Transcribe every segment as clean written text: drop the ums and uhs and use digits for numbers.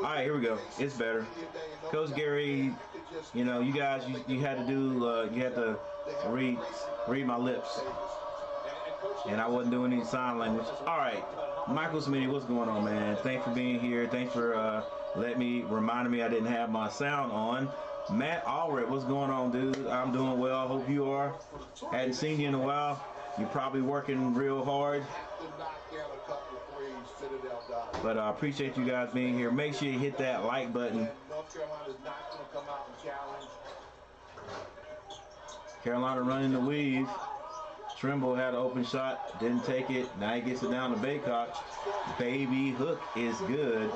All right, here we go. It's better. Coach Gary, you know, you guys, you had to do, you had to read my lips, and I wasn't doing any sign language. All right, Michael Smitty, what's going on, man? Thanks for being here. Thanks for reminding me I didn't have my sound on. Matt Allred, what's going on, dude? I'm doing well. Hope you are. Hadn't seen you in a while. You're probably working real hard. But I appreciate you guys being here. Make sure you hit that like button. Carolina running the weave. Trimble had an open shot, didn't take it. Now he gets it down to Baycock. Baby hook is good.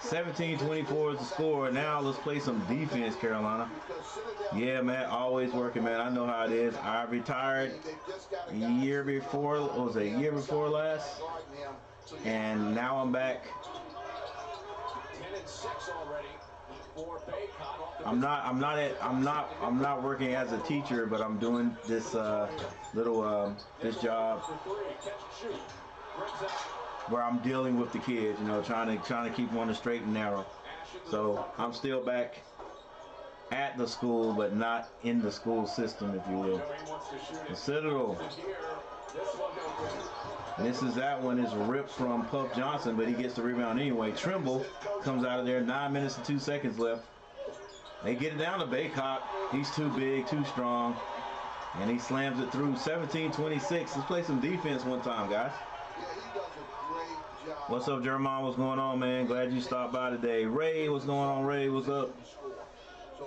17-24 is the score. Now let's play some defense, Carolina. Yeah, man, always working, man. I know how it is. I retired a year before, what was it, a year before last? And now I'm back. I'm not working as a teacher, but I'm doing this this job where I'm dealing with the kids, you know, trying to keep them on the straight and narrow. So I'm still back at the school, but not in the school system, if you will. The Citadel. Misses that one, is ripped from Puff Johnson, but he gets the rebound anyway. Trimble comes out of there, 9 minutes and 2 seconds left. They get it down to Baycock. He's too big, too strong, and he slams it through. 17-26. Let's play some defense one time, guys. What's up, Jeremiah? What's going on, man? Glad you stopped by today. Ray, what's going on, Ray? What's up? So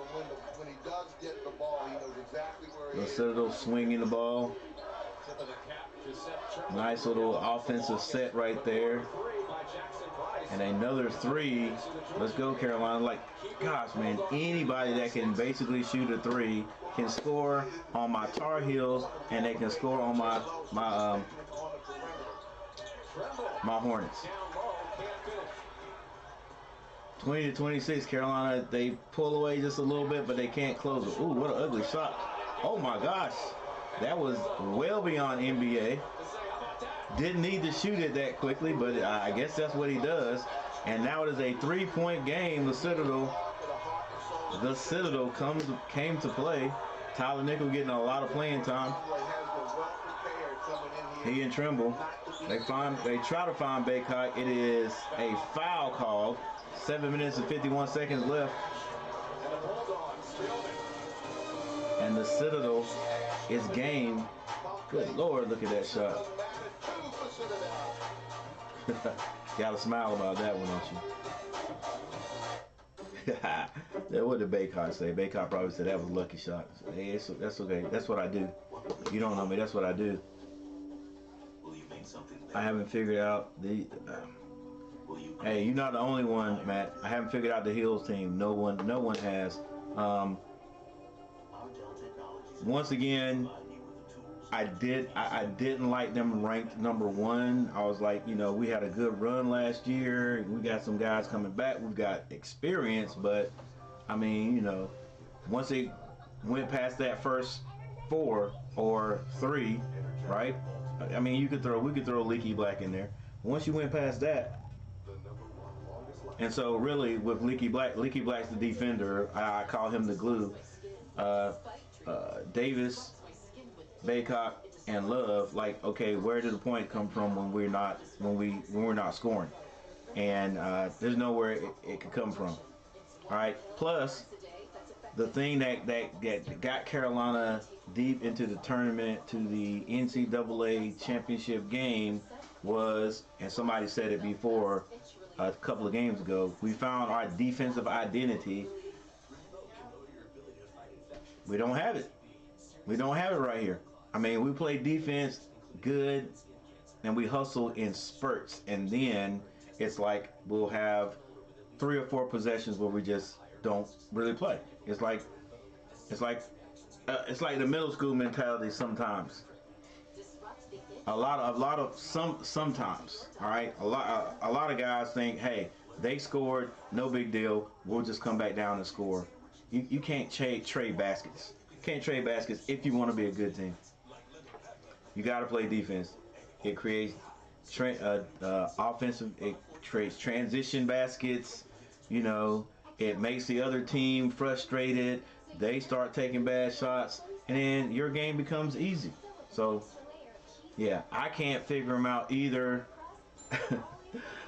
when he does get the ball, he knows exactly where he is. The Citadel swinging the ball. Nice little offensive set right there. And another three. Let's go, Carolina. Like, gosh, man, anybody that can basically shoot a three can score on my Tar Heels, and they can score on my Hornets. 20-26, Carolina. They pull away just a little bit, but they can't close it. Ooh, what an ugly shot. Oh, my gosh. That was well beyond NBA. Didn't need to shoot it that quickly, but I guess that's what he does. And now it is a three-point game. The Citadel came to play. Tyler Nickel getting a lot of playing time. He and Trimble. They try to find Baycock. It is a foul call. 7 minutes and 51 seconds left. And the Citadel is game. Good Lord, look at that shot. Gotta smile about that one, don't you? What did Baycock say? Baycock probably said that was a lucky shot. Hey, that's okay. That's what I do. You don't know me. That's what I do. I haven't figured out the. Hey, you're not the only one, Matt. I haven't figured out the Heels team. No one has. Once again, I didn't like them ranked number one. I was like, you know, we had a good run last year. We got some guys coming back. We've got experience, but I mean, you know, once they went past that first 4 or 3, right? I mean, we could throw Leaky Black in there. Once you went past that, and so really with Leaky Black's the defender. I call him the glue. Davis, Baycock, and Love, like, okay, where did the point come from when we're not scoring? And there's nowhere it could come from. All right. Plus, the thing that got Carolina deep into the tournament, to the NCAA championship game, was, and somebody said it before a couple of games ago, we found our defensive identity. We don't have it. We don't have it right here. I mean, we play defense good, and we hustle in spurts, and then it's like we'll have 3 or 4 possessions where we just don't really play. It's like the middle school mentality sometimes. Sometimes. All right, a lot of guys think, hey, they scored, no big deal. We'll just come back down and score. You can't trade baskets. You can't trade baskets if you want to be a good team. You got to play defense. It creates offensive. It creates transition baskets. You know, it makes the other team frustrated. They start taking bad shots, and then your game becomes easy. So, yeah, I can't figure them out either.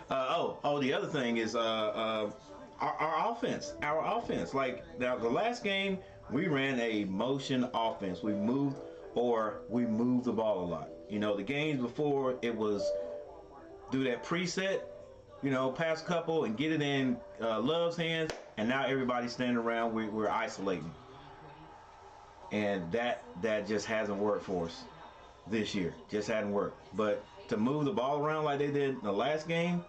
The other thing is our offense. Our offense. Like now, the last game we ran a motion offense. We moved the ball a lot. You know, the games before it was do that preset. You know, pass a couple and get it in Love's hands, and now everybody's standing around. We're isolating, and that just hasn't worked for us this year. Just hadn't worked. But to move the ball around like they did in the last game,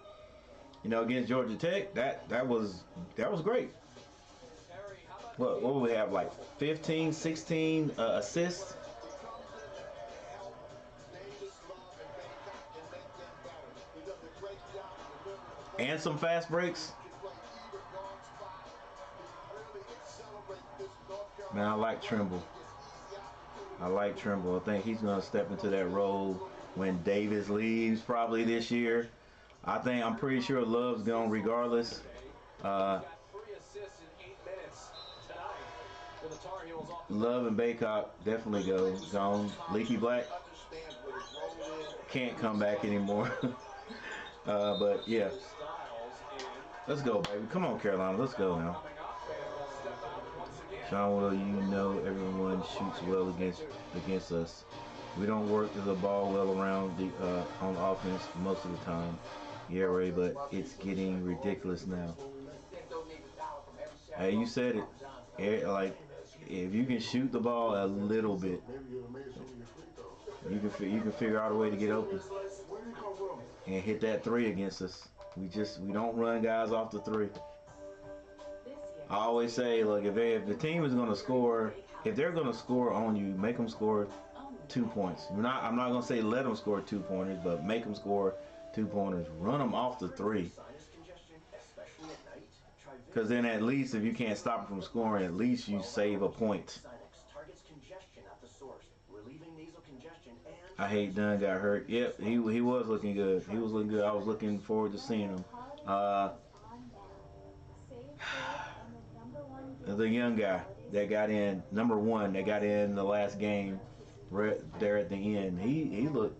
you know, against Georgia Tech, that was great. What would we have, like 15, 16 assists? And some fast breaks. Man, I like Trimble. I think he's going to step into that role when Davis leaves probably this year. I'm pretty sure Love's gone regardless. Love and Baycock definitely gone. Leaky Black can't come back anymore. But yeah, let's go, baby. Come on, Carolina. Let's go now. Sean, well, you know everyone shoots well against us. We don't work the ball well around on offense most of the time. Yeah, Ray, but it's getting ridiculous now. Hey, you said it. Like, if you can shoot the ball a little bit, you can figure out a way to get open and hit that three against us. We don't run guys off the three. I always say, look, if the team is going to score, if they're going to score on you, make them score 2 points. I'm not going to say let them score 2-pointers, but make them score 2-pointers. Run them off the three. Because then at least if you can't stop them from scoring, at least you save a point. I hate Dunn got hurt. Yep, he was looking good. I was looking forward to seeing him. The young guy that got in, number 1, that got in the last game, right there at the end. He looked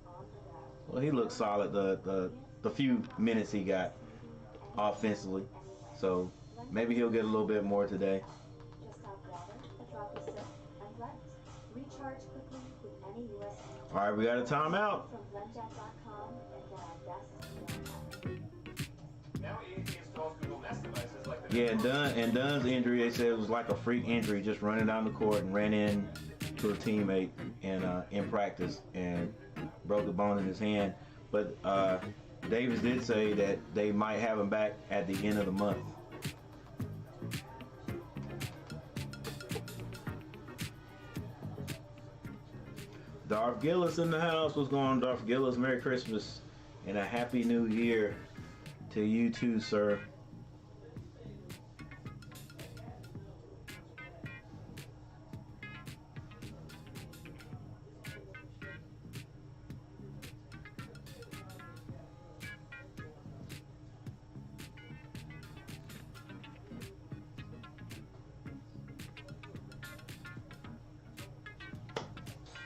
solid the few minutes he got offensively. So maybe he'll get a little bit more today. All right, we got a timeout. Yeah, and Dunn's injury, they said it was like a freak injury, just running down the court and ran in to a teammate in practice and broke a bone in his hand. But Davis did say that they might have him back at the end of the month. Darth Gillis in the house. What's going on, Darth Gillis? Merry Christmas and a Happy New Year to you too, sir.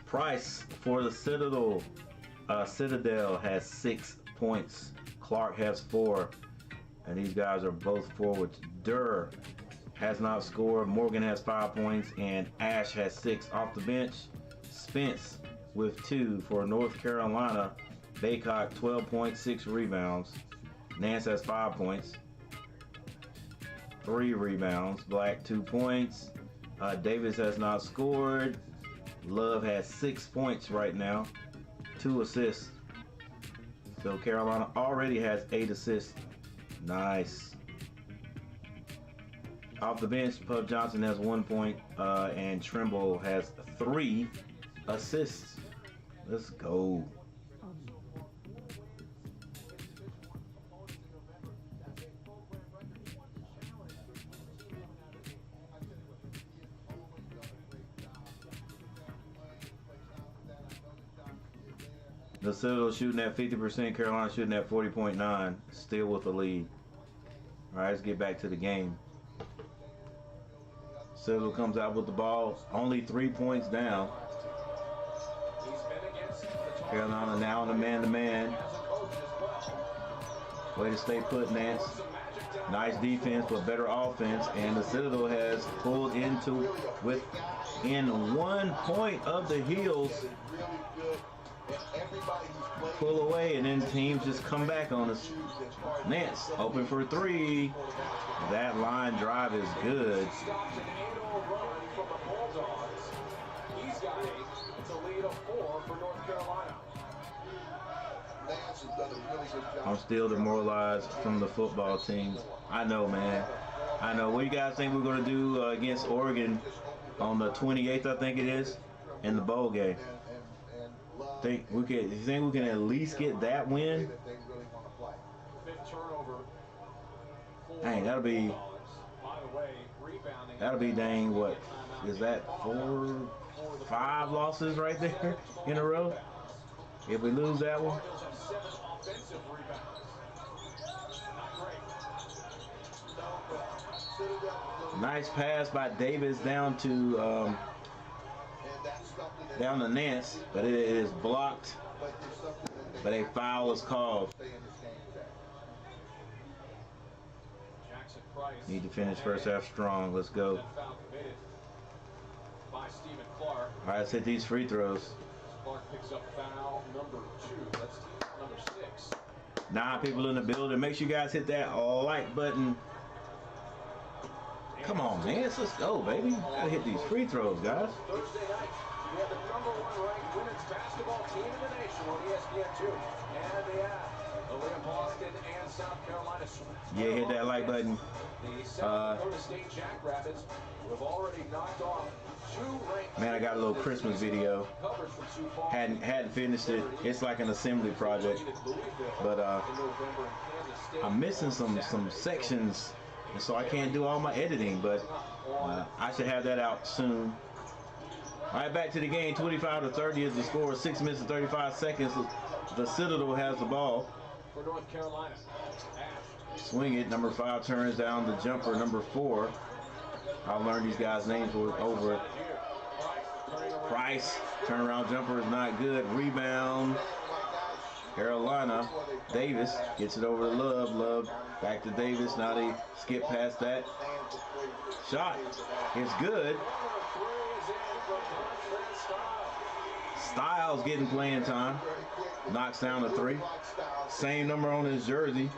Price for the Citadel. Citadel has 6 points. Clark has 4. And these guys are both forwards. Durr has not scored. Morgan has 5 points. And Ash has 6 off the bench. Spence with 2 for North Carolina. Baycock 12 points, 6 rebounds. Nance has 5 points, 3 rebounds. Black 2 points. Davis has not scored. Love has 6 points right now, 2 assists. So Carolina already has 8 assists. Nice. Off the bench, Pub Johnson has 1 point, and Trimble has 3 assists. Let's go. The Citadel shooting at 50%, Carolina shooting at 40.9, still with the lead. All right, let's get back to the game. Citadel comes out with the ball, only 3 points down. Carolina now in the man-to-man. Way to stay put, Nance. Nice defense, but better offense. And the Citadel has pulled into within 1 point of the Heels. Pull away, and then teams just come back on us. Nance open for three. That line drive is good. I'm still demoralized from the football team. I know, man. I know. What do you guys think we're going to do against Oregon on the 28th, I think it is, in the bowl game? You think we can at least get that win? Dang, that'll be dang, what is that, 5 losses right there in a row if we lose that one? Nice pass by Davis down to Nance, but it is blocked, but a foul is called. Need to finish first half strong. Let's go. All right, let's hit these free throws. 9 people in the building. Make sure you guys hit that like button. Come on, man. Let's go, baby. Gotta hit these free throws, guys. Thursday night, we have the #1 ranked women's basketball team in the nation on ESPN2. And they have Boston and South Carolina. Yeah, hit that like button. The South Dakota State Jackrabbits have already knocked off 2 ranked. Man, I got a little Christmas video. Hadn't finished it. It's like an assembly project, but I'm missing some sections, and so I can't do all my editing. But I should have that out soon. All right, back to the game. 25-30 is the score. 6 minutes and 35 seconds. The Citadel has the ball. For North Carolina. Swing it. Number 5 turns down the jumper. Number 4. I'll learn these guys' names over it. Price. Turnaround jumper is not good. Rebound. Carolina. Davis gets it over to Love. Love back to Davis. Now they skip past that. Shot is good. Styles getting playing time. Knocks down a 3. Same number on his jersey.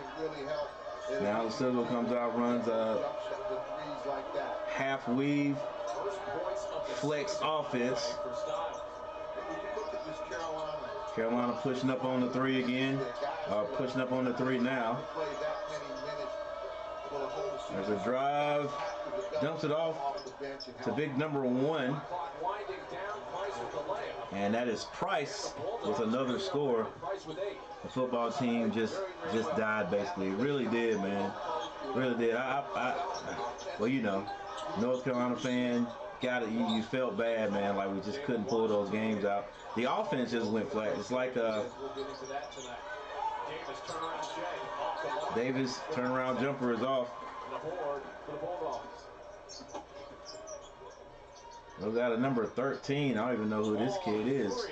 Now the Citadel comes out, runs a half weave flex offense. Carolina pushing up on the 3 again. Pushing up on the 3 now. There's a drive. Dumps it off to big number 1. And that is Price with another score. The football team just died, basically. It really did, man. Really did. Well, you know, North Carolina fan, got it. You felt bad, man. Like we just couldn't pull those games out. The offense just went flat. It's like Davis turnaround jumper is off. We got a number 13. I don't even know who this kid is.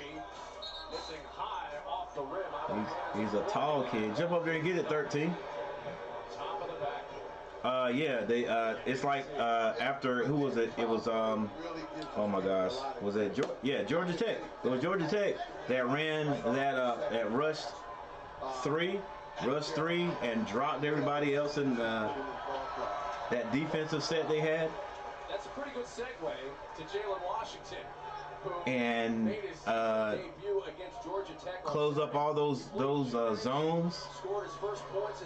He's a tall kid. Jump up there and get it, 13. Yeah, they it's like after, who was it? It was oh my gosh, was it Georgia Tech? It was Georgia Tech that ran that rush 3 and dropped everybody else in that defensive set they had. That's a pretty good segue to Jalen Washington, who and made his debut against Georgia Tech. Close up all those zones,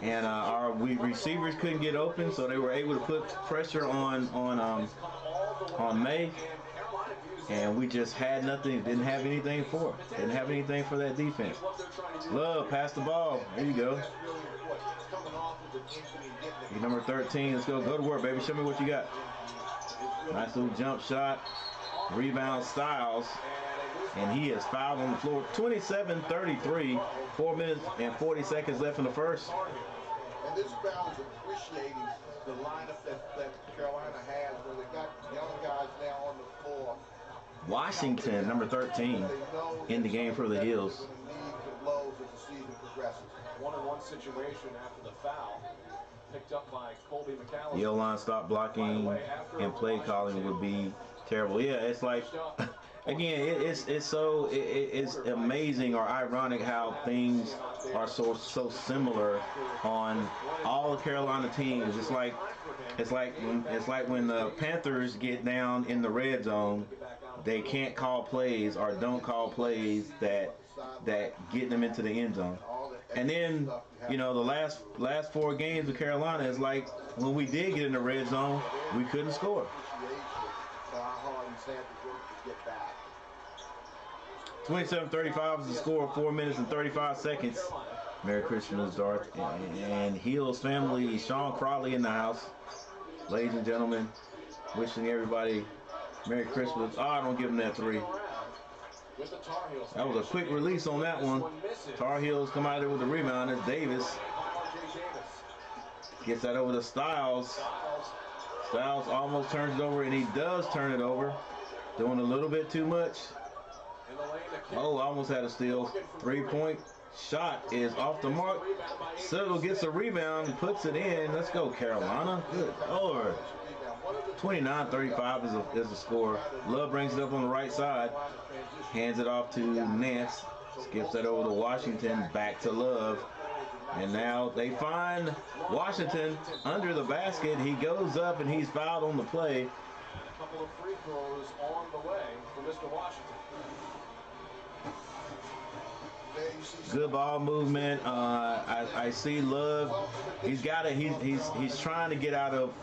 and our receivers couldn't get open, so they were able to put pressure on May, and we just had nothing. Didn't have anything for it. Didn't have anything for that defense. Love, pass the ball. There you go. You're number 13. Let's go to work, baby. Show me what you got. Nice little jump shot. Rebound Styles. And he is fouled on the floor. 27-33. 4 minutes and 40 seconds left in the first. And this crowd is appreciating the lineup that Carolina has, where they've got young guys now on the floor. Washington, number 13, in the game for the Heels. Blows as the season progresses. 1-on-1 situation after the foul. Picked up by Colby McAllister. The O-line stop blocking and play calling would be terrible. Yeah, it's like, again, it's amazing or ironic how things are so similar on all the Carolina teams. It's like when the Panthers get down in the red zone, they can't call plays or don't call plays that get them into the end zone. And then, you know, the last 4 games of Carolina is like when we did get in the red zone, we couldn't score. 27-35 is the score, 4 minutes and 35 seconds. Merry Christmas, Darth and Heels family. Sean Crawley in the house. Ladies and gentlemen, wishing everybody Merry Christmas. Oh, don't give them that 3. That was a quick release on that one. Tar Heels come out there with the rebound. It's Davis. Gets that over to Styles. Styles almost turns it over, and he does turn it over. Doing a little bit too much. Oh, almost had a steal. 3-point shot is off the mark. Citadel gets a rebound and puts it in. Let's go, Carolina. Good Lord. 29-35 is the score. Love brings it up on the right side. Hands it off to Nance. Skips that over to Washington. Back to Love. And now they find Washington under the basket. He goes up and he's fouled on the play. A couple of free throws on the way for Mr. Washington. Good ball movement. I see Love. He's got it. He's trying to get out of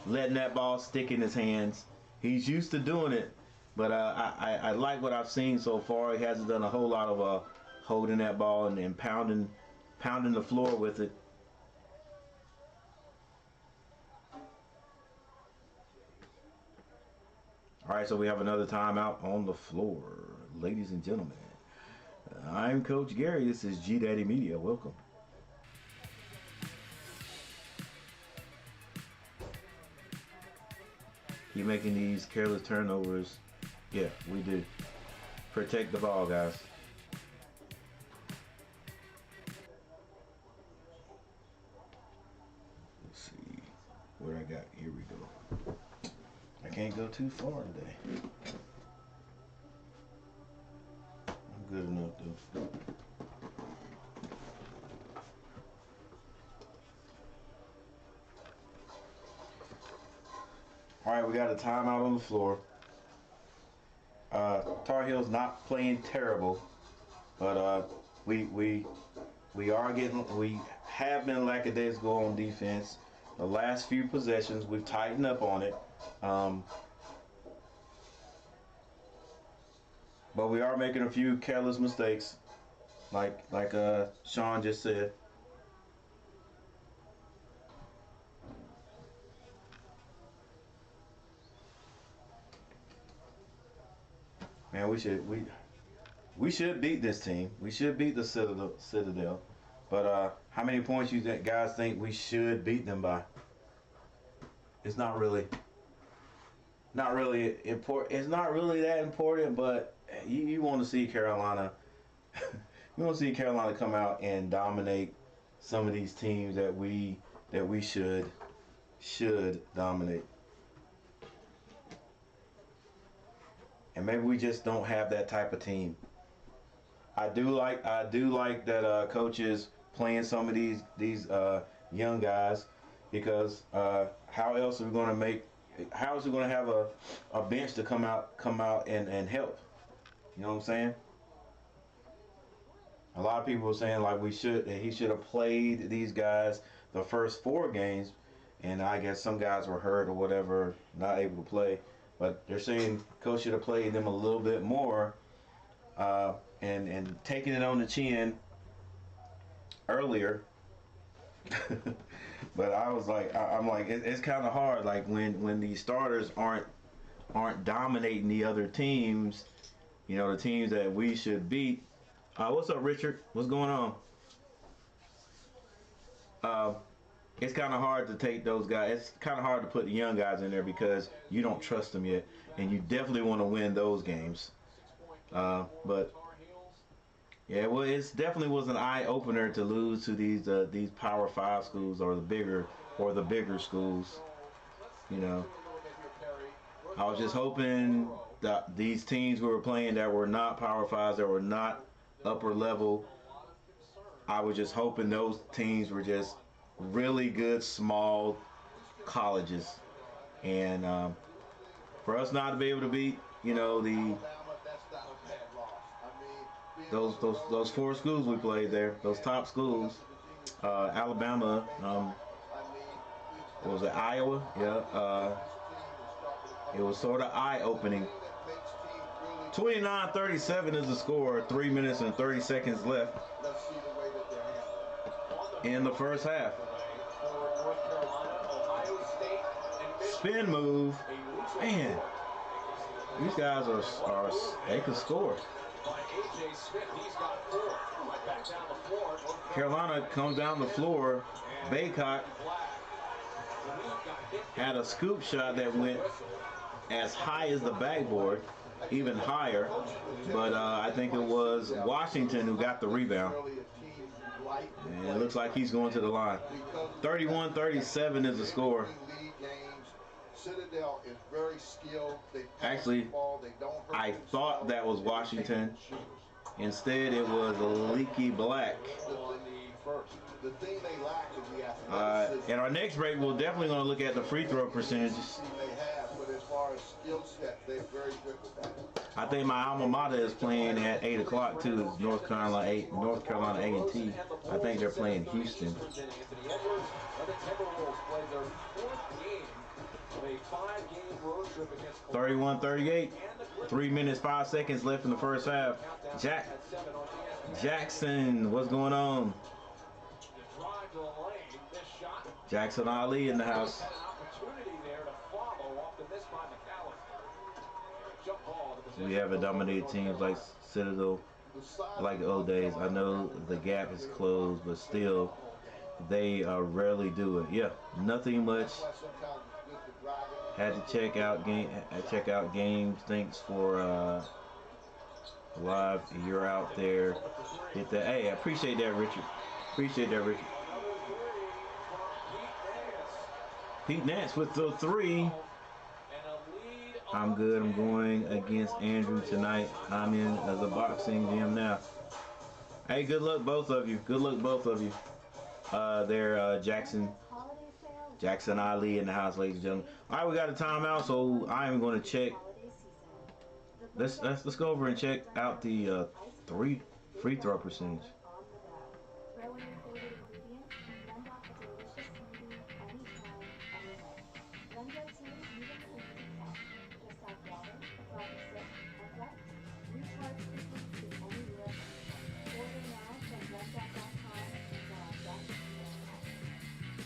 letting that ball stick in his hands. He's used to doing it, but I like what I've seen so far. He hasn't done a whole lot of holding that ball and pounding the floor with it. All right, so we have another timeout on the floor, ladies and gentlemen. I'm Coach Gary. This is G Daddy Media. Welcome. Keep making these careless turnovers. Yeah, we do. Protect the ball, guys. Let's see what I got. Here we go. I can't go too far today. I'm good enough though. All right, we got a timeout on the floor. Tar Heels not playing terrible, but we have been lackadaisical on defense. The last few possessions we've tightened up on it, but we are making a few careless mistakes, like Sean just said. Man, we should beat this team. We should beat the Citadel. But how many points you guys think we should beat them by? It's not really important. It's not really that important. But you want to see Carolina. You want to see Carolina come out and dominate some of these teams that we should dominate. And maybe we just don't have that type of team. I do like that coaches playing some of these young guys, because how else are we going to make? How is we going to have a bench to come out and help? You know what I'm saying? A lot of people were saying like he should have played these guys the first 4 games, and I guess some guys were hurt or whatever, not able to play. But they're saying coach should have played them a little bit more, and taking it on the chin earlier. But I was like, I'm like, it's kind of hard. Like when these starters aren't dominating the other teams, you know, the teams that we should beat. What's up, Richard? What's going on? it's kind of hard to take those guys. It's kind of hard to put the young guys in there because you don't trust them yet, and you definitely want to win those games. But yeah, well, it definitely was an eye opener to lose to these Power 5 schools or the bigger schools. You know, I was just hoping that these teams we were playing that were not Power 5s, that were not upper level, I was just hoping those teams were just really good small colleges, and for us not to be able to beat, you know, those 4 schools we played there, those top schools, Alabama, what was it, Iowa? Yeah, it was sort of eye-opening. 29-37 is the score. 3 minutes and 30 seconds left in the first half. Spin move. Man, these guys are they can score. Carolina comes down the floor. Baycock had a scoop shot that went as high as the backboard, even higher, but I think it was Washington who got the rebound. And it looks like he's going to the line. 31-37 is the score. Citadel is very skilled. Actually, I thought that was Washington. Instead, it was Leaky Black. The thing they lack is the athleticism. In our next break, we're definitely going to look at the free throw percentages. But as far as skill set, they're very good with that. I think my alma mater is playing at 8 o'clock too. It's North Carolina A&T. I think they're playing Houston. 31-38. 3 minutes 5 seconds left in the first half. Jackson, what's going on? Jackson Ali in the house. We haven't dominated teams like Citadel like the old days. I know the gap is closed, but still, they rarely do it. Yeah, nothing much. Had to check out games. Thanks for live. You're out there. Hit that. Hey, I appreciate that, Richard. Appreciate that, Richard. Pete Nance with the 3. I'm good. I'm going against Andrew tonight. I'm in the boxing gym now. Hey, good luck, both of you. Good luck, both of you. There, Jackson Ali in the house, ladies and gentlemen. All right, we got a timeout, so I'm going to check. Let's go over and check out the free throw percentage.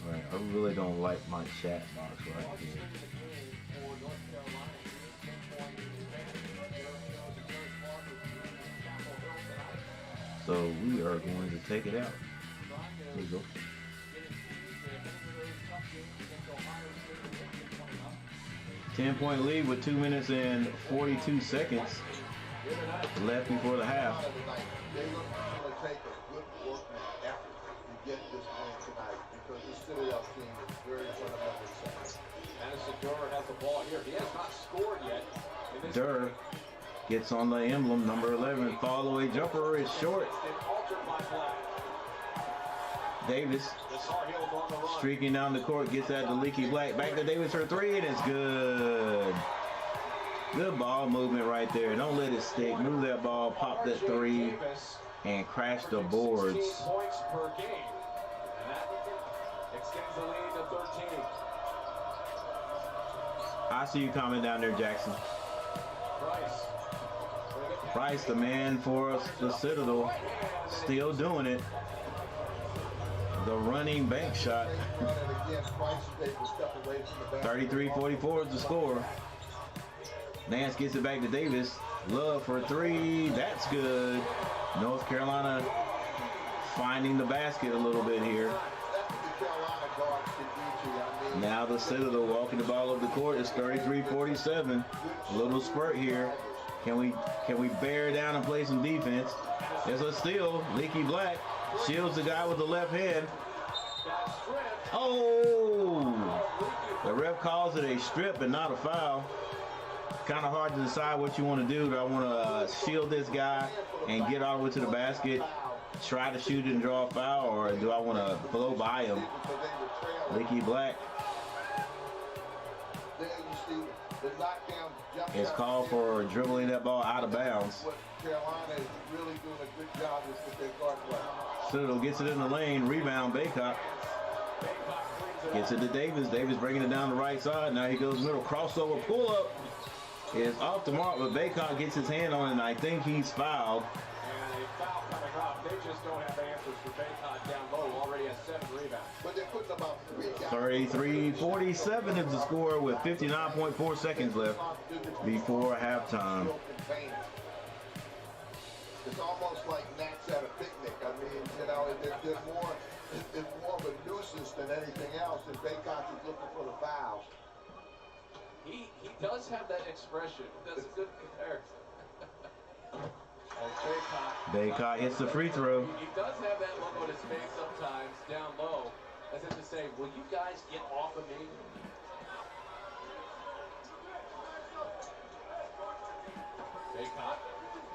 Alright, I really don't like my chat box right here. So we are going to take it out. There you go. $10-point lead with 2 minutes and 42 seconds left before the half. They look to take a good work and effort to get this win tonight because the Citadel team is very fundamentally sound. Madison Durr has the ball here. He has not scored yet. Durr gets on the emblem, number 11. Fall away jumper is short. Davis streaking down the court, gets that to Leaky Black. Back to Davis for 3, and it's good. Good ball movement right there. Don't let it stick. Move that ball, pop that 3, and crash the boards. Points per game. And that extends the lead to 13. I see you coming down there, Jackson. Price, the man for us, the Citadel, still doing it. The running bank shot. 33-44 is the score. Nance gets it back to Davis. Love for 3. That's good. North Carolina finding the basket a little bit here. That's what the Carolina guard the Citadel walking the ball up the court. It's 33-47. A little spurt here. Can we bear down and play some defense? There's a steal. Leaky Black shields the guy with the left hand. Oh! The ref calls it a strip and not a foul. Kind of hard to decide what you want to do. Do I want to shield this guy and get all the way to the basket, try to shoot it and draw a foul, or do I want to blow by him? Leaky Black is called for dribbling that ball out of bounds. Carolina is really doing a good job with their guard play. Citadel gets it in the lane. Rebound, Baycott. Gets it to Davis. Davis bringing it down the right side. Now he goes middle. Crossover pull-up is off the mark, but Baycott gets his hand on it, and I think he's fouled. And a foul coming up. They just don't have answers for Baycott down low. Already has 7 rebounds. But they're putting about 3 33-47 is the score with 59.4 seconds left before halftime. It's almost like gnats at a picnic. I mean, you know, it's more of a nuisance than anything else, and Baycott is looking for the fouls. He does have that expression. That's a good comparison. Baycott hits the free throw. He does have that look on his face sometimes down low, as if to say, will you guys get off of me? Baycott,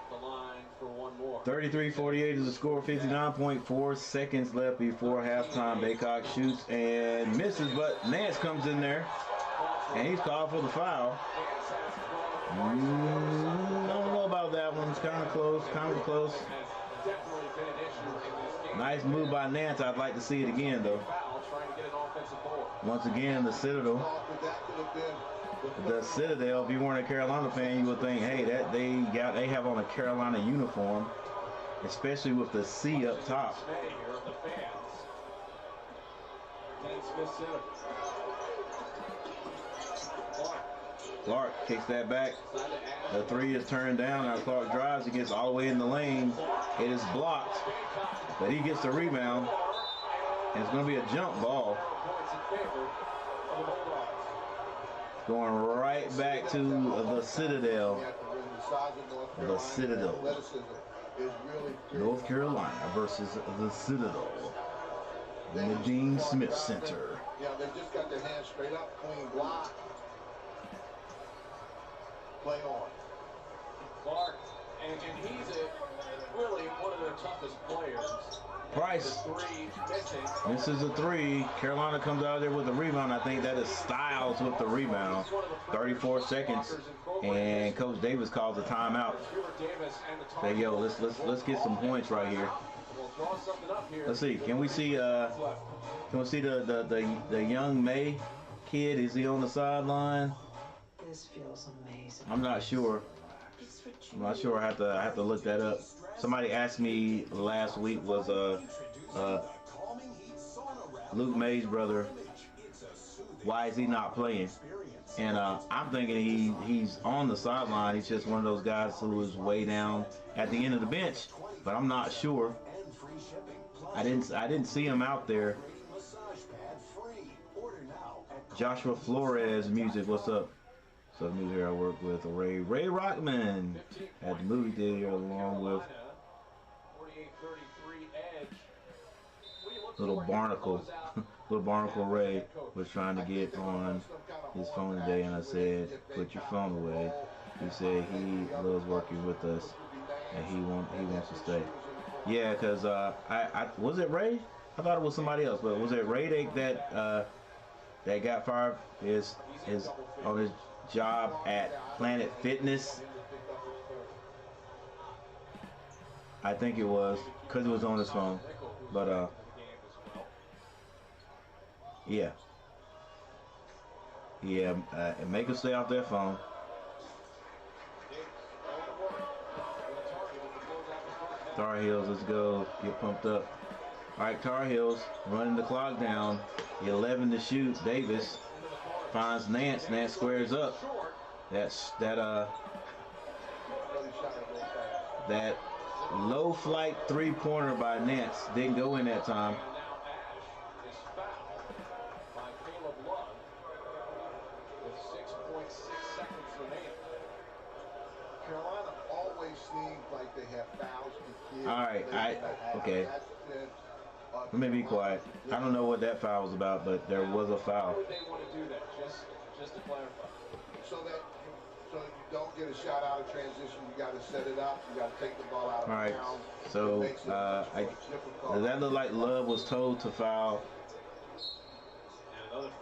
the line for one more. 33-48 is the score. 59.4 seconds left before halftime. Baycott shoots and misses, but Nance comes in there, and he's called for the foul. I don't know about that one. It's kind of close, Nice move by Nance. I'd like to see it again, though. Once again, the Citadel, if you weren't a Carolina fan, you would think, hey, that they have on a Carolina uniform, especially with the C up top. Clark kicks that back. The three is turned down. Now Clark drives. He gets all the way in the lane. It is blocked, but he gets the rebound, and it's going to be a jump ball. Going right back to the Citadel. The Citadel. North Carolina versus the Citadel. Nadine Smith Center. Yeah, they just got their hands straight up, clean block. Play on. Clark, and he's really one of their toughest players. Price. The three missing. This is a three. Carolina comes out there with a rebound. I think that is Styles with the rebound. 34 seconds, and Coach Davis calls a timeout. Say, yo, let's get some points right here. Let's see. Can we see the young May kid? Is he on the sideline? This feels amazing. I'm not sure. I have to look that up. Somebody asked me last week, was Luke May's brother, why is he not playing? And I'm thinking he's on the sideline. He's just one of those guys who is way down at the end of the bench, but I'm not sure. I didn't see him out there. Joshua Flores music, what's up? So new here, I work with Ray Rockman at the movie theater along with little Barnacle Ray was trying to get on his phone today, and I said, put your phone away. He said he loves working with us and he wants to stay. Yeah, because I was it Ray? I thought it was somebody else, but was it Ray that got fired? Is on his job at Planet Fitness? I think it was, because it was on his phone. But yeah, and make him stay off their phone. Tar Heels, let's go, get pumped up. All right, Tar Heels running the clock down. 11 to shoot. Davis finds Nance. Nance squares up. That low flight three-pointer by Nance didn't go in that time. Okay. Let me be quiet. I don't know what that foul was about, but there was a foul. Why would they want to do that? Just to clarify. So you don't get a shot out of transition. You got to set it up. You got to take the ball out of All right. bounds. So does that look like Love was told to foul?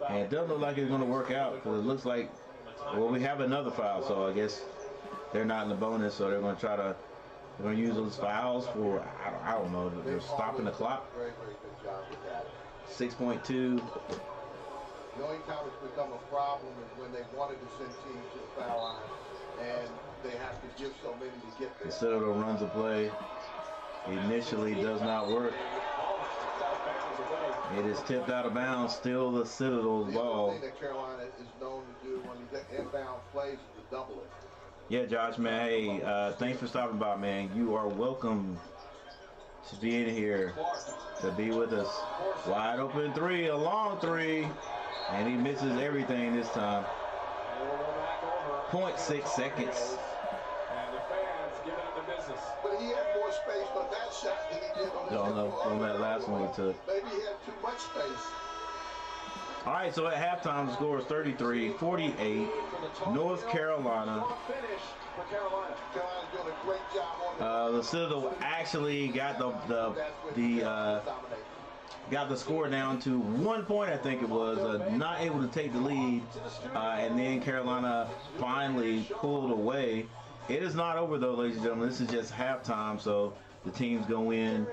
And it doesn't look like it's going to work out because it looks like, well, we have another foul, so I guess they're not in the bonus, so they're going to try to use those fouls for, I don't know, they're stopping the clock. Very, very good job with that. 6.2. The only time it's become a problem is when they wanted to send teams to the foul line, and they have to give so many to get there. The Citadel runs a play. Initially does not work. It is tipped out of bounds. Still the Citadel's ball. The thing that Carolina is known to do when you get inbound plays is to double it. Yeah, Josh, man. Hey, thanks for stopping by, man. You are welcome to be in here, to be with us. Wide open three, a long three, and he misses everything this time. 0.6 seconds. And the fans giving him the business. But he had more space on that shot than he did on that last one he took. Maybe he had too much space. All right, so at halftime, the score is 33-48, North Carolina. Carolina's doing a great job on The Citadel actually got got the score down to 1 point, I think it was, not able to take the lead, and then Carolina finally pulled away. It is not over though, ladies and gentlemen. This is just halftime, so the teams go in,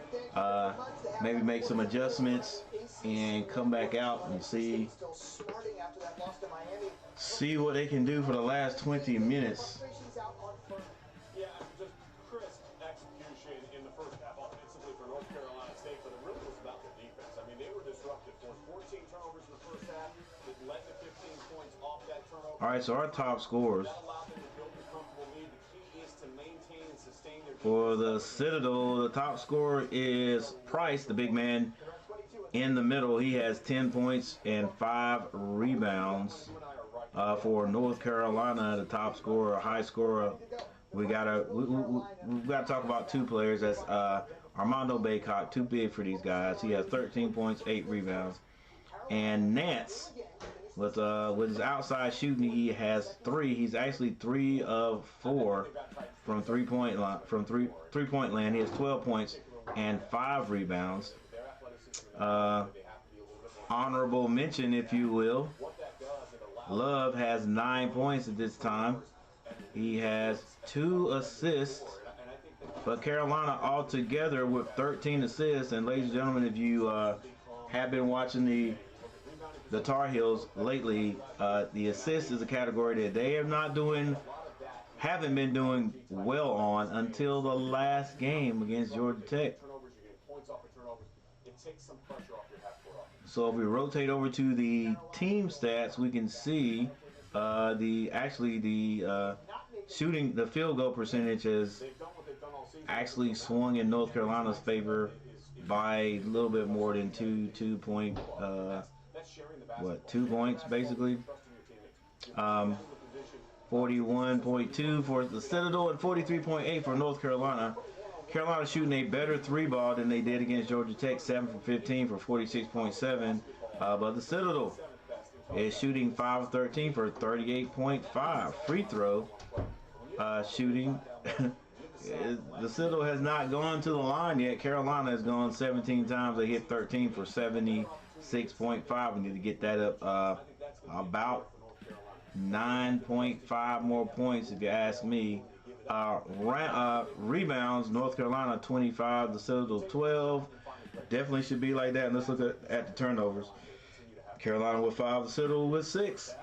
maybe make some adjustments, and come back out and see what they can do for the last 20 minutes. Yeah, just crisp execution in the first half offensively for North Carolina State, but it really was about the defense. I mean, they were disruptive. Forced 14 turnovers in the first half that led to 15 points off that turnover. All right, so our top scorers. That allowed them to build a comfortable lead. The key is to maintain and sustain their defense. For the Citadel, the top scorer is Price, the big man in the middle. He has 10 points and 5 rebounds. For North Carolina, the top scorer, high scorer, we gotta talk about two players. That's Armando Baycock, too big for these guys. He has 13 points, 8 rebounds. And Nance, with his outside shooting, he has 3. He's actually 3 of 4 from three-point land. He has 12 points and 5 rebounds. Honorable mention, if you will. Love has 9 points at this time. He has 2 assists, but Carolina altogether with 13 assists. And ladies and gentlemen, if you have been watching the Tar Heels lately, the assist is a category that they haven't been doing well on until the last game against Georgia Tech. So if we rotate over to the team stats, we can see the shooting, the field goal percentage has actually swung in North Carolina's favor by a little bit more than 2 points basically. 41.2 for the Citadel and 43.8 for North Carolina. Carolina shooting a better 3-ball than they did against Georgia Tech, 7 for 15 for 46.7. But the Citadel is shooting 5 of 13 for 38.5. Free throw shooting. The Citadel has not gone to the line yet. Carolina has gone 17 times. They hit 13 for 76.5. We need to get that up about 9.5 more points, if you ask me. Rebounds, North Carolina 25, the Citadel 12. Definitely should be like that. And let's look at the turnovers. Carolina with 5, the Citadel with 6.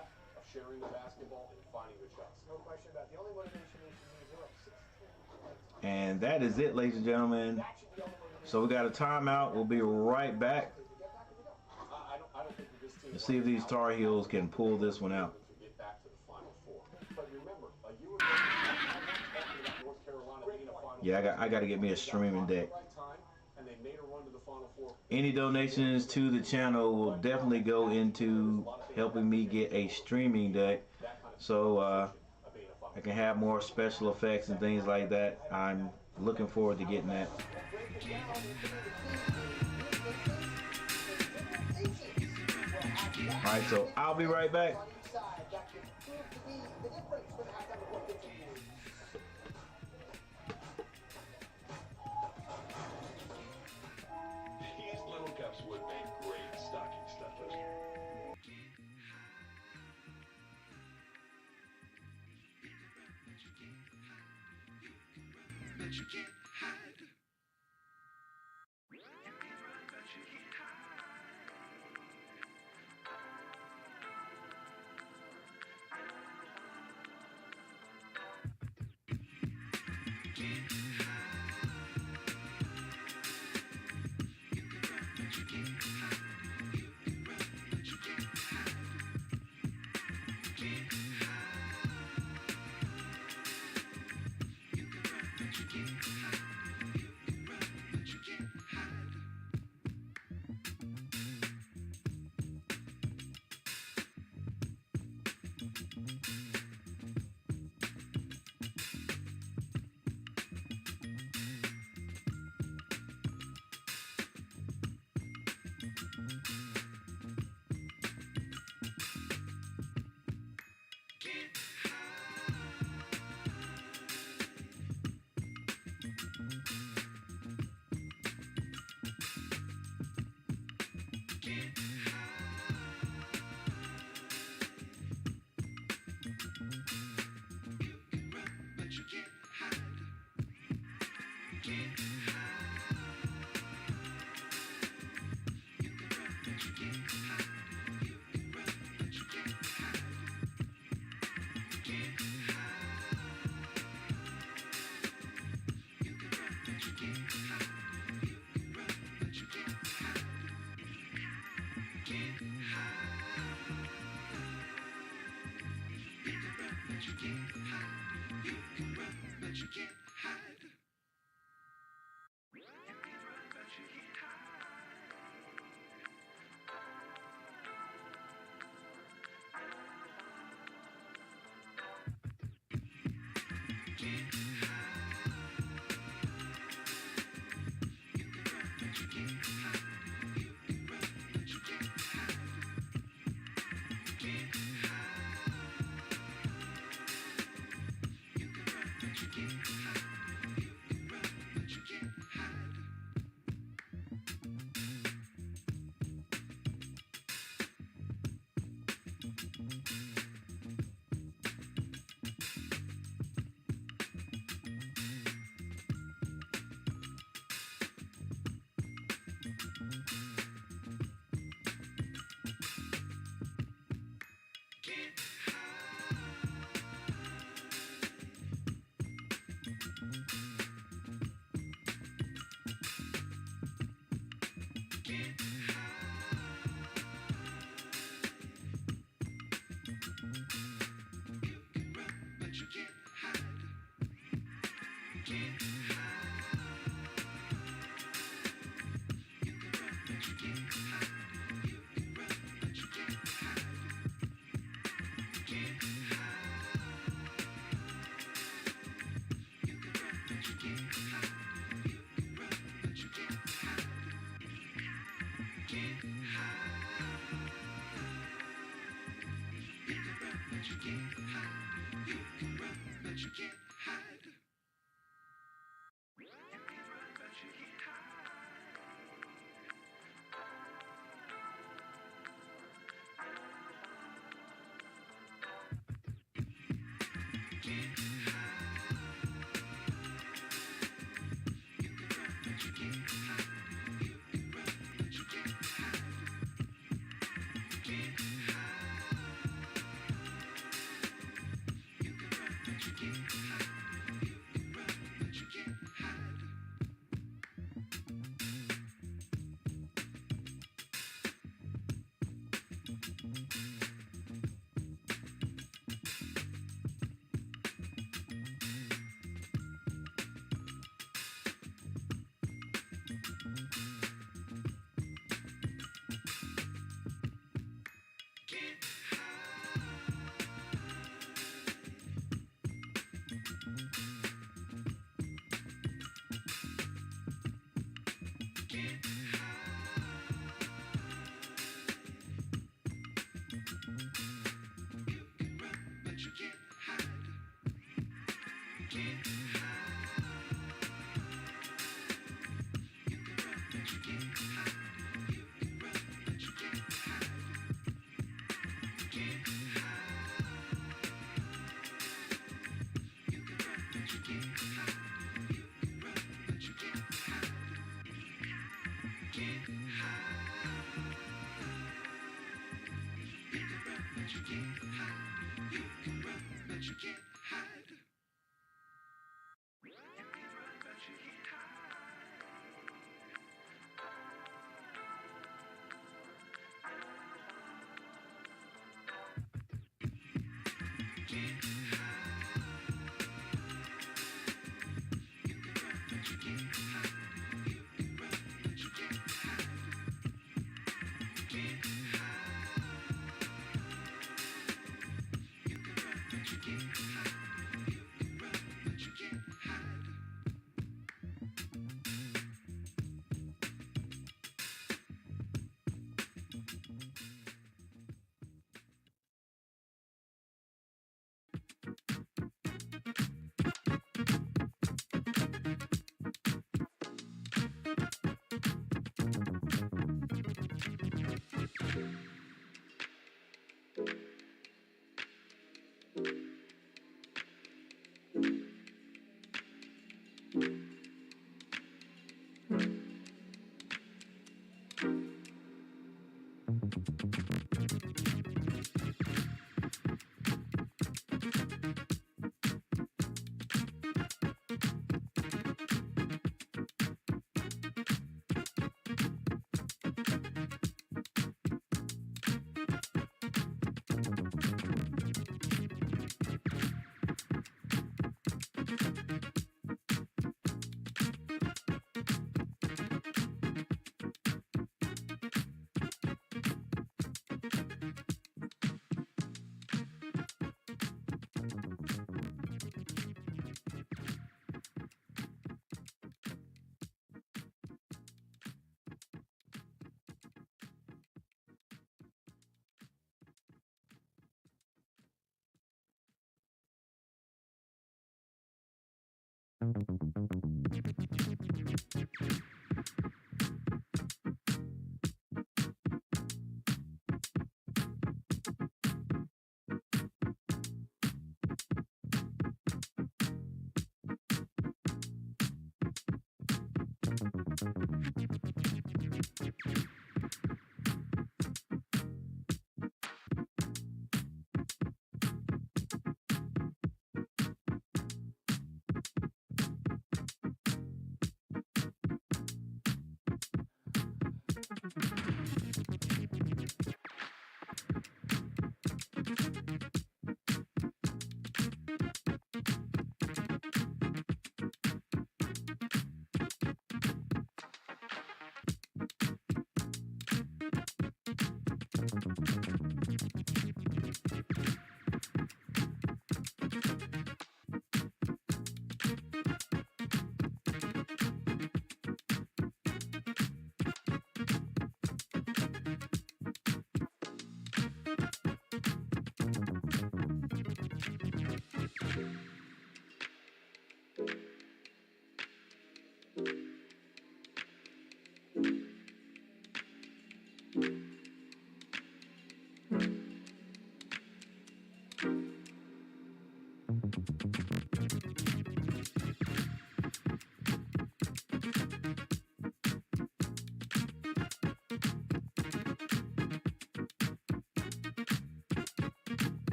And that is it, ladies and gentlemen. So we got a timeout. We'll be right back. Let's see if these Tar Heels can pull this one out. Yeah, I got to get me a streaming deck. Any donations to the channel will definitely go into helping me get a streaming deck, so I can have more special effects and things like that. I'm looking forward to getting that. All right, so I'll be right back. These little cups would make great stocking stuffers. But you can't hide.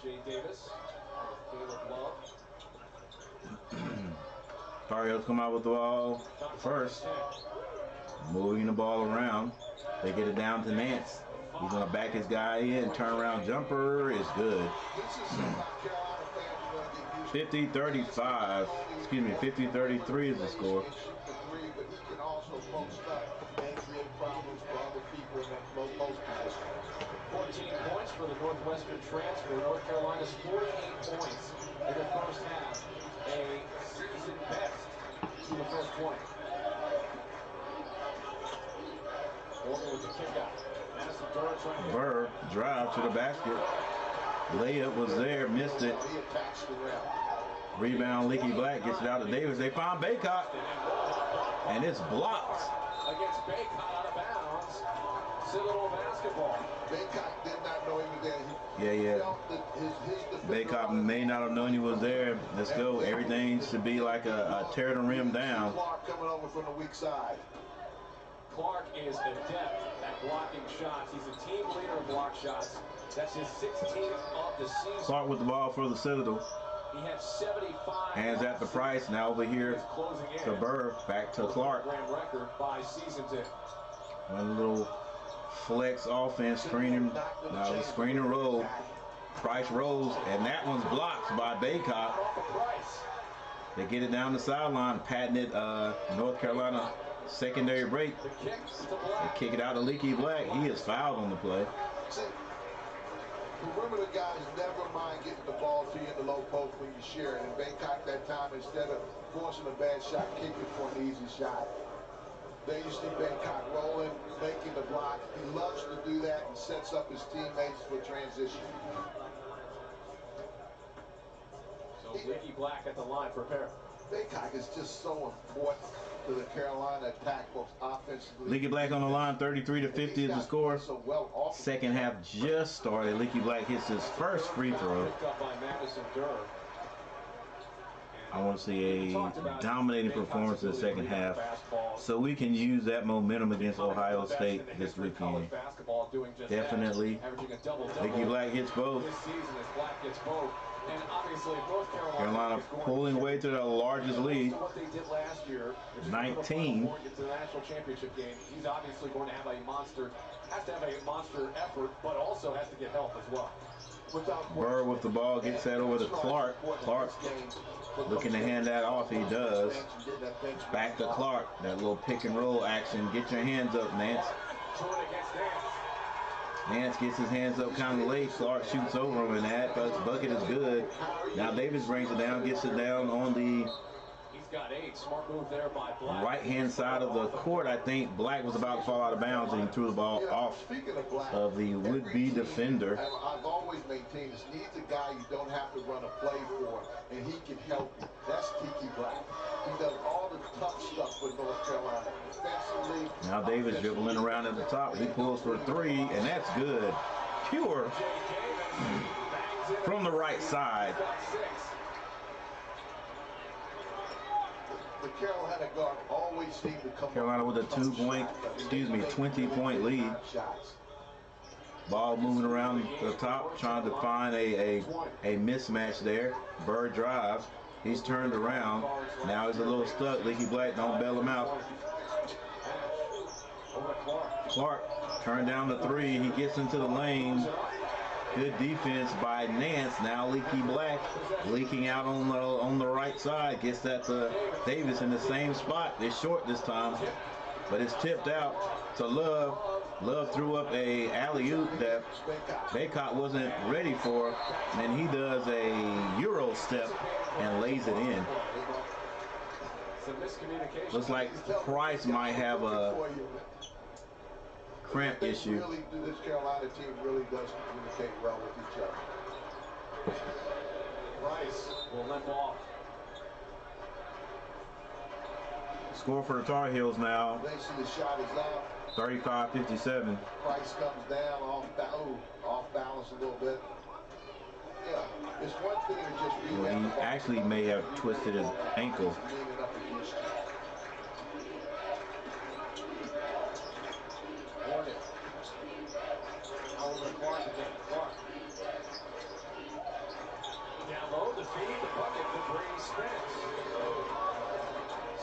Jay Davis. Caleb Love. Tar Heels come out with the ball first, moving the ball around. They get it down to Nance. He's going to back his guy in. Turnaround jumper is good. 50-35. Excuse me, 50-33 is the score. 14 points for the Northwestern transfer. North Carolina's 48 points in the first half. A season best to the first 20. Morgan with the kick out. Burr drive to the basket. Layup was there, missed it. Rebound, Leaky Black gets it out to Davis. They found Baycott, and it's blocked. Against Baycott out of bounds. Citadel basketball. Baycott did not know he was there. Yeah. Baycott may not have known he was there. Let's go. Everything should be like a tear the rim down. Clark coming over from the weak side. Clark is adept at blocking shots. He's a team leader in block shots. That's his 16th of the season. Clark with the ball for the Citadel. He had 75. Hands at the Price. Now over here to Burr. Back to Clark. Grand record by season's end. One little flex offense, screening. Now the screen and roll. Price rolls, and that one's blocked by Baycott. They get it down the sideline, patented North Carolina secondary break. They kick it out to Leaky Black. He is fouled on the play. Perimeter guys never mind getting the ball to you in the low post when you share it. And Baycott that time, instead of forcing a bad shot, kicked it for an easy shot. There you see Baycott rolling, making the block. He loves to do that and sets up his teammates for transition. So Leaky Black at the line for Perry. Baycott is just so important to the Carolina attack, both offensively. Leaky Black on the line, 33-50 is the score. Second half just started. Leaky Black hits his first free throw. Picked up by Madison Durr. I want to see a dominating performance in the second half, so we can use that momentum against Ohio State this weekend. Definitely. Leaky Black hits both. And obviously, North Carolina pulling away to the largest lead, what they did last year, 19. Get to the national championship game. He's obviously going to have a monster, has to have a monster effort, but also has to get help as well. Burr with the ball gets that over to Clark. Clark looking to hand that off. He does. Back to Clark. That little pick and roll action. Get your hands up, Nance. Nance gets his hands up kind of late. Clark shoots over him, and that bucket is good. Now Davis brings it down, gets it down on the right-hand side of the court. I think Black was about to fall out of bounds, and he threw the ball off of the would-be defender. I've always maintained this. He's a guy you don't have to run a play for, and he can help you. That's Kiki Black. He does all the tough stuff for North Carolina. Defensively. Now Davis dribbling around at the top. He pulls for three, and that's good. Pure from the right side. The Carolina guard always seemed to come. Carolina with a 20-point lead. Ball moving around the top, trying to find a mismatch there. Burr drives. He's turned around. Now he's a little stuck. Leaky Black don't bail him out. Clark turned down the three. He gets into the lane. Good defense by Nance. Now Leaky Black leaking out on the right side. Gets that to Davis in the same spot. It's short this time, but it's tipped out to Love. Love threw up a alley-oop that Baycott wasn't ready for, and he does a Euro step and lays it in. Looks like Price might have a cramp issue. This Carolina team really does communicate well with each other. Price will limp off. Score for the Tar Heels now. They see the shot is up. 35-57. Price comes down off balance a little bit. Yeah, it's one thing to just be. Well, he actually may have twisted his ankle.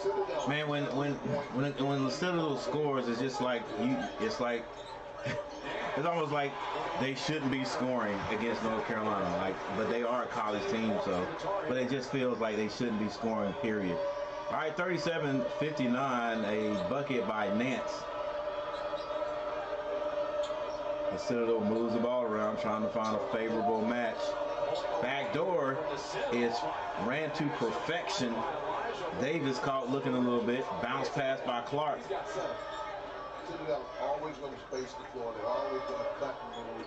Citadel. Man, when the Citadel scores, it's just like it's like it's almost like they shouldn't be scoring against North Carolina. Like, but they are a college team, so. But it just feels like they shouldn't be scoring. Period. All right, 37-59, a bucket by Nance. The Citadel moves the ball around, trying to find a favorable match. Backdoor is ran to perfection. Davis caught looking a little bit. Bounce pass by Clark. Citadel always going to space the floor. They're always going to cut and move.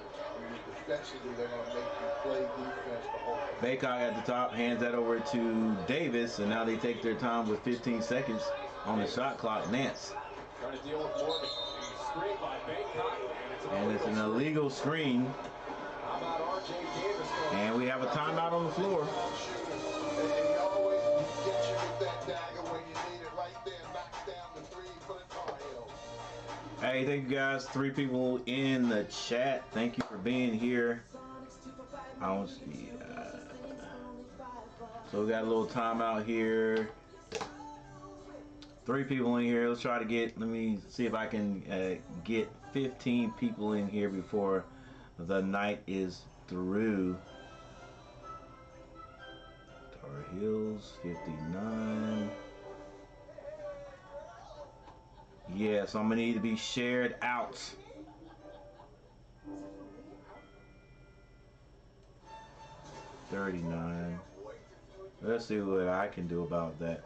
Defensively, they're going to make you play defense the whole time. Baycock at the top hands that over to Davis, and now they take their time with 15 seconds on the shot clock. Nance. Trying to deal with Morgan. Screen by Baycock. And it's an illegal screen. How about RJ Davis? And we have a timeout on the floor. And he always gets you with that dagger when you need it right there. Knocks down the three, put it Tar Heels. Hey, thank you guys. 3 people in the chat. Thank you for being here. I don't see. So we got a little timeout here. 3 people in here. Let's try to get. Let me see if I can get 15 people in here before the night is through. Tar Heels 59. Yeah, so I'm gonna need to be shared out. $39. Let's see what I can do about that.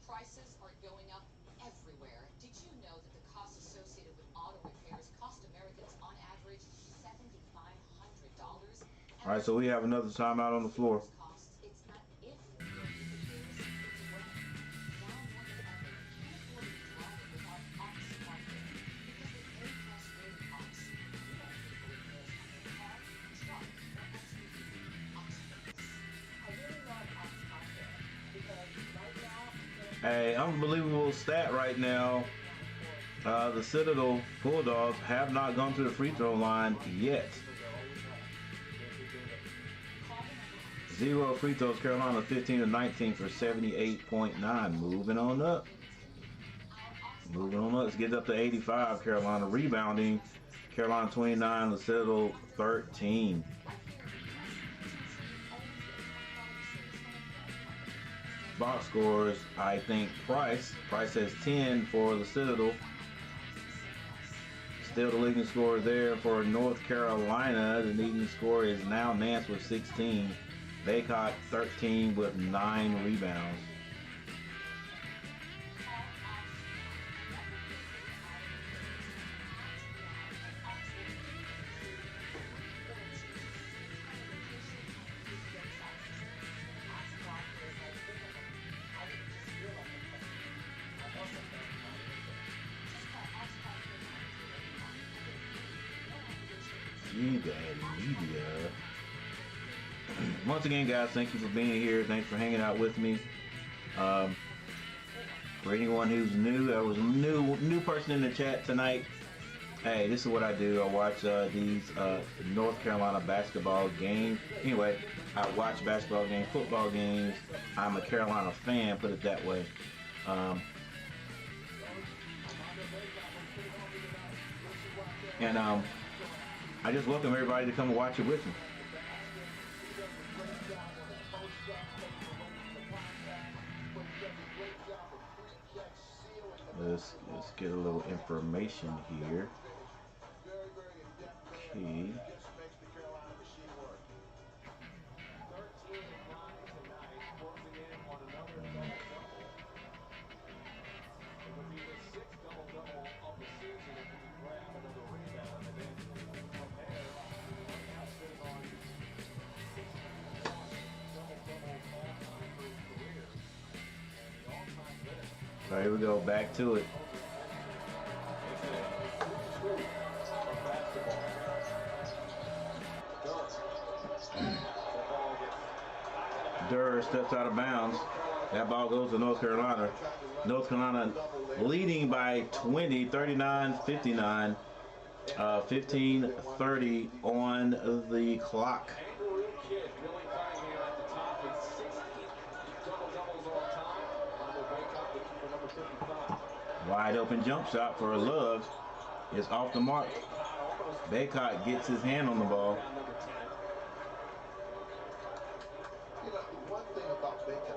Prices are going up everywhere. Did you know that the costs associated with auto repairs cost Americans on average $7,500? All right, so we have another timeout on the floor. It's not if you're repairs, it's when. Now more than ever, you can't afford to be driving without ox hardware. Because with A-plus rated ox, you don't pay for repairs on your car, truck, or SUV. Ox Fix. I really love ox hardware because right now, Hey, unbelievable stat right now. The Citadel Bulldogs have not gone to the free throw line yet. 0 free throws. Carolina 15-19 for 78.9. Moving on up. Moving on up. Let's get up to 85. Carolina rebounding. Carolina 29, the Citadel 13. Box scores, I think Price has 10 for the Citadel. Still the leading scorer there for North Carolina. The leading scorer is now Nance with 16. Baycock 13 with 9 rebounds. G-Daddy Media. Once again, guys, thank you for being here. Thanks for hanging out with me. For anyone who's new, there was a new person in the chat tonight. Hey, this is what I do. I watch these North Carolina basketball games. Anyway, I watch basketball games, football games. I'm a Carolina fan, put it that way. And I just welcome everybody to come and watch it with me. Let's get a little information here. Okay. All right, here we go, back to it. Durr steps out of bounds. That ball goes to North Carolina. North Carolina leading by 20, 39-59, 15:30 on the clock. Kangaroo Kid really playing here at the top with 60 double-doubles all time. Michael Baycott looking for number 55. Wide open jump shot for Love is off the mark. Baycott gets his hand on the ball. Number 10. You know, one thing about Baycott,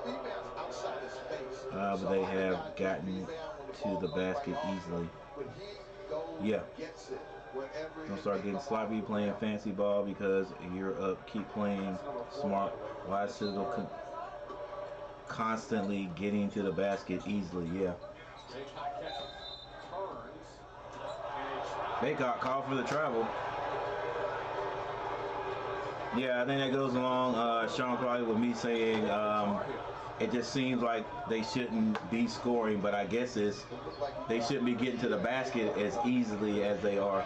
he rebounds outside his space. But they have gotten to the basket easily. But he goes Yeah. and gets it wherever Don't start getting sloppy playing fancy ball because you're up. Keep playing smart. Why Citadel constantly getting to the basket easily? Yeah. Baycott catches, turns, Baycott called for the travel. Yeah, I think that goes along, Sean, probably with me saying it just seems like they shouldn't be scoring, but I guess they shouldn't be getting to the basket as easily as they are.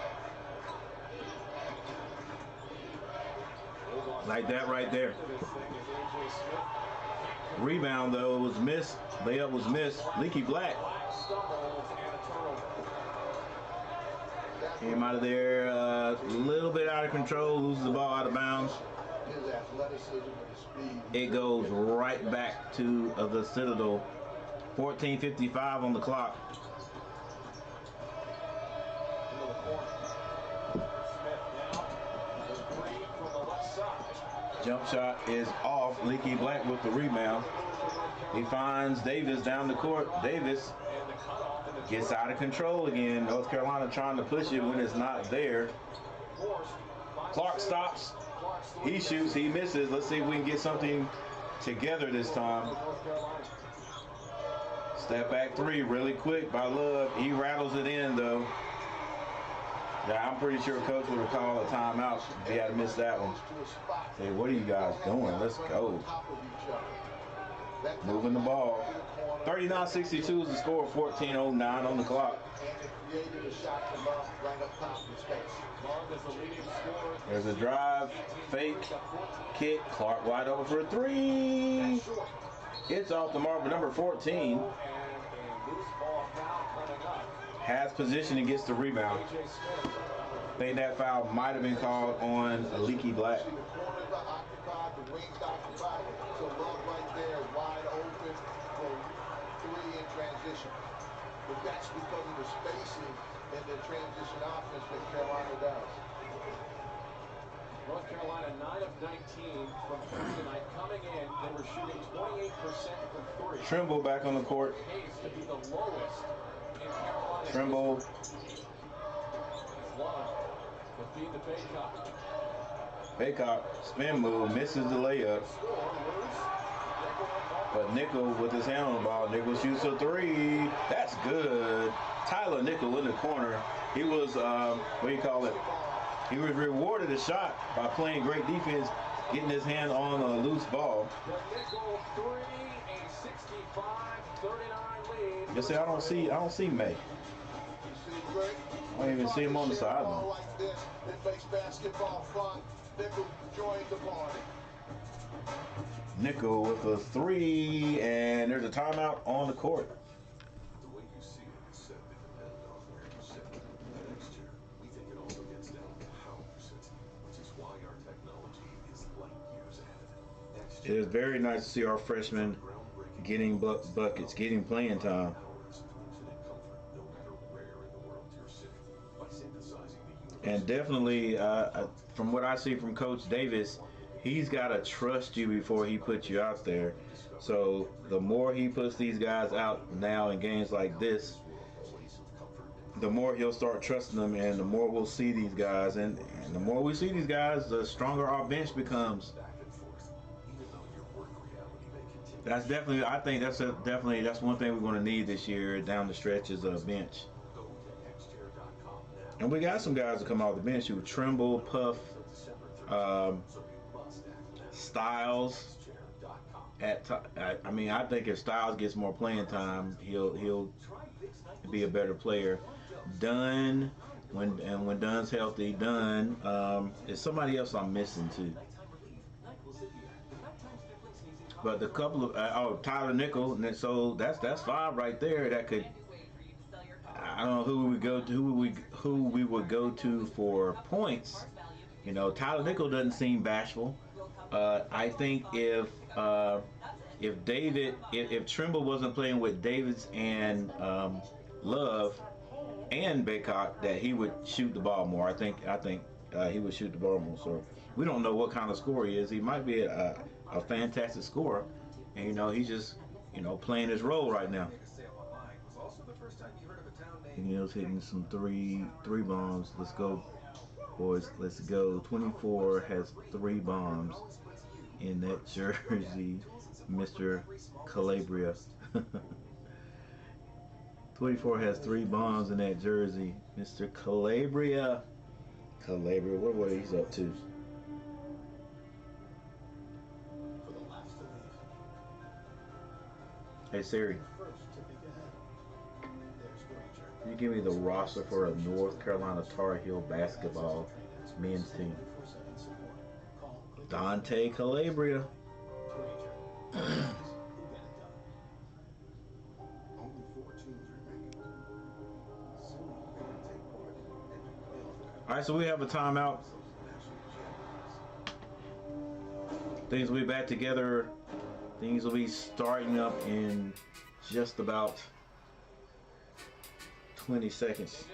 Like that right there. Rebound, though, was missed. Layup was missed. Leaky Black came out of there a little bit out of control, loses the ball out of bounds. his athleticism and his speed. It goes right back to the Citadel. 14:55 on the clock. into the corner. Smith now, the three from the left side. Jump shot is off. Leaky Black with the rebound. He finds Davis down the court. Davis And the cutoff in the gets out of control again. North Carolina trying to push it when it's not there. force. Clark stops. Clark's He shoots. He misses. Let's see if we can get something together this time. North Carolina. Step back three really quick by Love. He rattles it in, though. Yeah, I'm pretty sure Coach would have called a timeout if he had missed that one. Say, what are you guys doing? Let's go. Moving the ball. 39-62 is the score. 14:09 on the clock. Love is the leading scorer. There's a drive, fake, kick. Clark wide open for a three. It's off the mark, but number 14 And a loose ball foul coming up. has position and gets the rebound. A.J. Smith. I think that foul might have been called on Leaky Black. The corners are occupied, the wings occupied, so Love right there wide open for three in transition. But that's because of the spacing and the transition offense that Carolina does. North Carolina 9 of 19 from three tonight. Coming in, they were shooting 28% from three. Trimble back on the court. Pace to be the lowest in Carolina. Trimble Love will feed the Baycott. Baycott spin move, misses the layup. Score, loose. But Nickel with his hand on the ball. Nickel shoots a three. That's good. Tyler Nickel in the corner. He was, what do you call it? He was rewarded a shot by playing great defense, getting his hand on a loose ball. The Nickel three, a 65-39 lead. You see, I don't see May. You see Greg? I don't even see him on the sideline. Ball like this, it makes basketball fun. Nickel joins the party. Nickel with a three, and there's a timeout on the court. The way you see it is set to depend on where you sit. Next year, we think it also gets down to how you sit, which is why our technology is light years ahead. Next It is very nice to see our freshmen getting buckets, getting playing time. hours of infinite comfort, no matter where in the world you're sitting, by synthesizing the universe. And definitely, from what I see from Coach Davis, he's got to trust you before he puts you out there. So the more he puts these guys out now in games like this, the more he'll start trusting them, and the more we'll see these guys. And the more we see these guys, the stronger our bench becomes. Back and forth, even though your work reality may continue. That's definitely, I think that's one thing we're going to need this year down the stretch is a bench. Go to xchair.com now. And we got some guys that come off the bench who Trimble, Puff, December 13th, so you must act now. Styles. xchair.com. I mean, I think if Styles gets more playing time, he'll be a better player. Dunn, when Dunn's healthy, Dunn is somebody else I'm missing too. But the couple of Tyler Nickel, and so that's 5 right there. That could, I don't know who we would go to for points. You know, Tyler Nickel doesn't seem bashful. I think if Trimble wasn't playing with Davis and Love and Baycock, that he would shoot the ball more. I think he would shoot the ball more. So we don't know what kind of scorer he is. He might be a fantastic scorer, and you know he's just playing his role right now. Neil's hitting some three bombs. Let's go, boys. Let's go. 24 has 3 bombs in that jersey, Mr. Calabria. 24 has 3 bombs in that jersey, Mr. Calabria. Calabria, what he's up to? Hey Siri, can you give me the roster for a North Carolina Tar Heel basketball men's team? Dante Calabria. All right, so we have a timeout. Things will be back together. Things will be starting up in just about 20 seconds.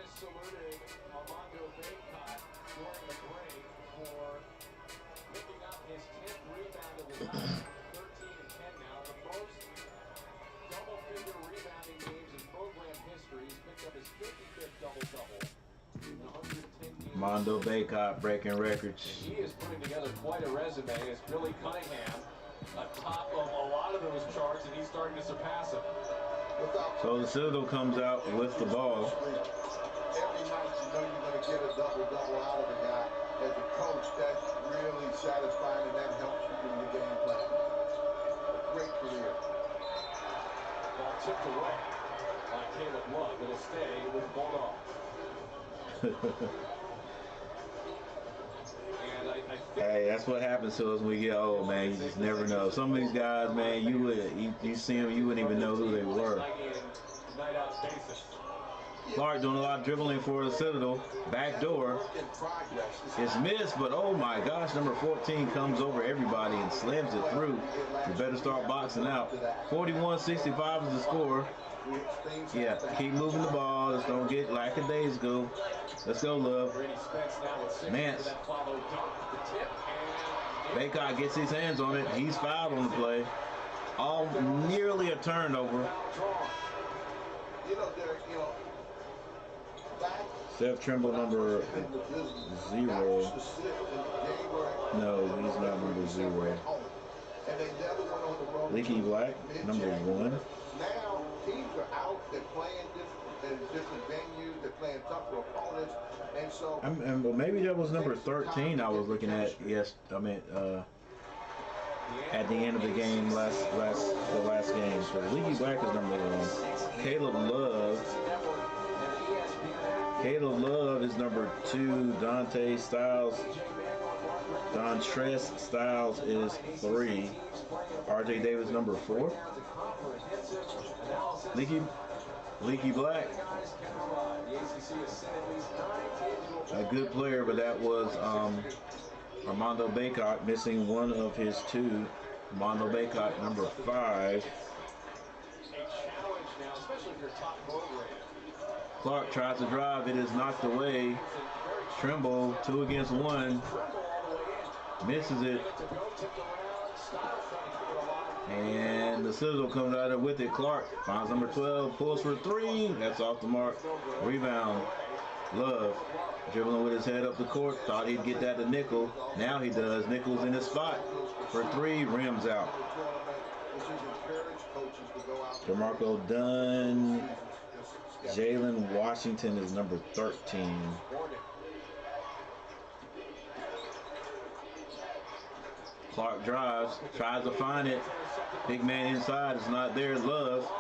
Mondo Baycott breaking records. He is putting together quite a resume as Billy Cunningham atop of a lot of those charts, and he's starting to surpass him. So the Citadel comes out with the ball. Every night you know you're going to get a double-double out of the guy. As a coach, that's really satisfying, and that helps you in your game plan. Great career. Ball tipped away by Caleb Love. It'll stay with Bulldogs. Hey, that's what happens to us when we get old, man. You just never know. Some of these guys, man, you see them, you wouldn't even know who they were. Clark doing a lot of dribbling for the Citadel. Back door. It's missed, but oh my gosh, number 14 comes over everybody and slams it through. You better start boxing out. 41-65 is the score. Yeah, keep moving the ball. Just don't get lackadaisical. Let's go, Love. Mance. Baycott gets his hands on it. He's fouled on the play. All nearly a turnover. Seth Trimble, number 0. No, he's not number 0. Leaky Black, number 1. Now teams are out. They're playing in different venues. They're playing tougher opponents, and so. Well, maybe that was number 13. I was looking at. Yes, I mean at the end of the game the last game. So Leaky Black is number 1. Caleb Love is number 2. Dontre Styles is 3. RJ Davis number 4. Leaky Black, a good player, but that was Armando Baycott missing one of his 2. Armando Baycott number 5. Clark tries to drive. It is knocked away. Trimble 2 against 1. Misses it. And the Citadel comes out of it with it. Clark finds number 12. Pulls for 3. That's off the mark. Rebound. Love. Dribbling with his head up the court. Thought he'd get that to Nickel. Now he does. Nickel's in his spot. For 3. Rims out. DeMarco Dunn. Jalen Washington is number 13. Clark drives, tries to find it. Big man inside, it's not there. Love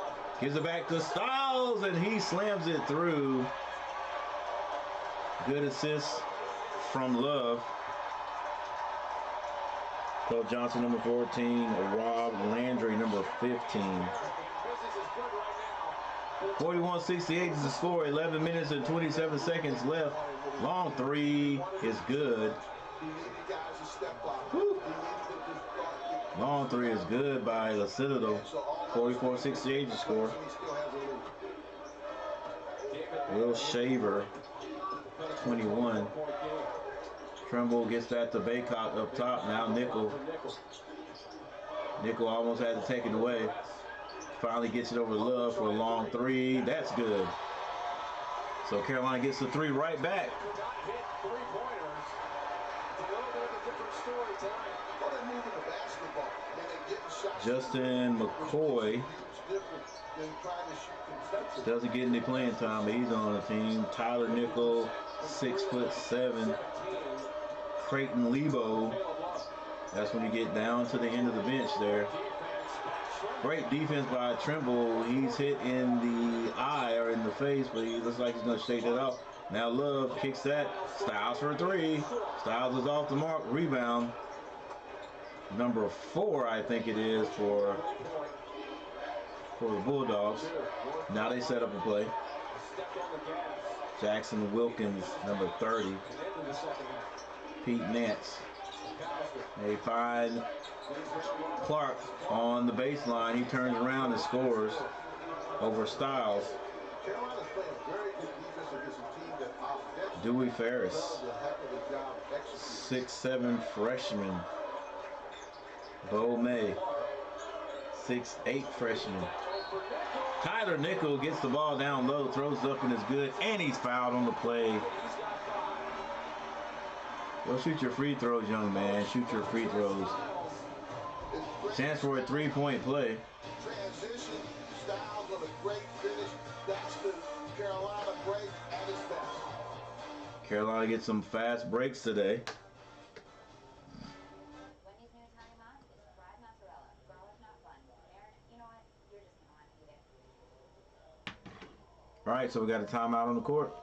gives it back to Styles, and he slams it through. Good assist from Love. Cole Johnson, number 14. Rob Landry, number 15. 41-68 is the score. 11 minutes and 27 seconds left. Long three is good. Woo. Long three is good by the Citadel. 44-68 the score. Will Shaver, 21. Trimble gets that to Baycock up top. Now Nickel. Nickel almost had to take it away. Finally gets it over Love for a long three. That's good. So Carolina gets the three right back. Justin McCoy doesn't get any playing time, but he's on the team. Tyler Nickel, 6'7". Creighton Lebo, that's when you get down to the end of the bench there. Great defense by Trimble. He's hit in the eye or in the face, but he looks like he's going to shake that off. Now Love kicks that. Styles for a three. Styles is off the mark. Rebound. Number 4, I think it is, for the Bulldogs. Now they set up a play. Jackson Wilkins, number 30. Pete Nance. They find Clark on the baseline. He turns around and scores over Styles. Dewey Ferris, 6'7" freshman. Bo May, 6'8" freshman. Tyler Nickel gets the ball down low, throws it up and is good, and he's fouled on the play. Go shoot your free throws, young man. Shoot your free throws. Chance for a three-point play. Transition, Styles on a great finish. That's the Carolina break at its best. Carolina gets some fast breaks today. Wendy's new timeout is fried mozzarella. Garlic not fun. Aaron, you know what? You're just gonna want to eat it. All right, so we got a timeout on the court.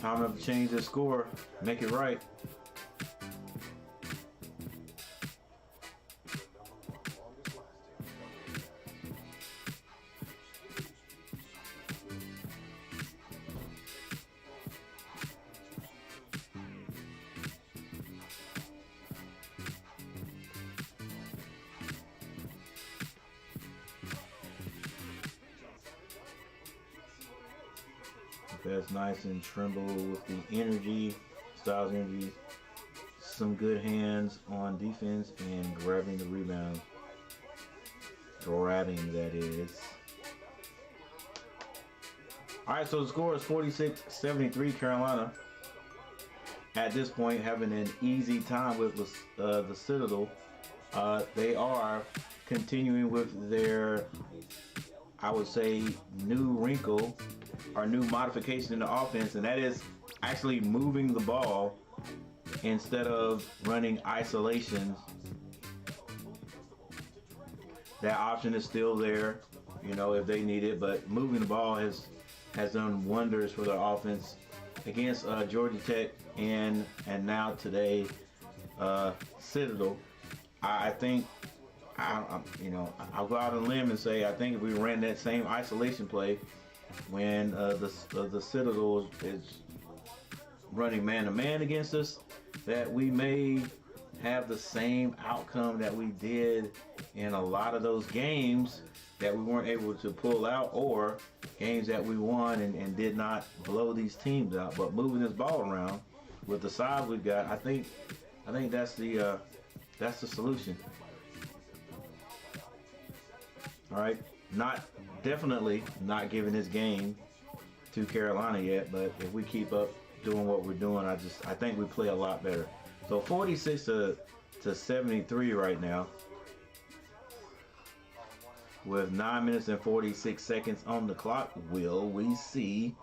Time enough to change the score, make it right. That's nice and Trimble with the energy, Styles energy, some good hands on defense and grabbing the rebound. Grabbing, that is. All right, so the score is 46-73 Carolina. At this point, having an easy time with the Citadel. They are continuing with their, I would say, new wrinkle or new modification in the offense, and that is actually moving the ball instead of running isolations. That option is still there, you know, if they need it, but moving the ball has done wonders for their offense against Georgia Tech and now today Citadel. I think I'll go out on a limb and say I think if we ran that same isolation play when the Citadel is running man-to-man against us, that we may have the same outcome that we did in a lot of those games that we weren't able to pull out, or games that we won and did not blow these teams out. But moving this ball around with the size we've got, I think that's the solution. All right, definitely not giving this game to Carolina yet, but if we keep up doing what we're doing, I think we play a lot better. So 46 to 73 right now, with 9 minutes and 46 seconds on the clock. Will we see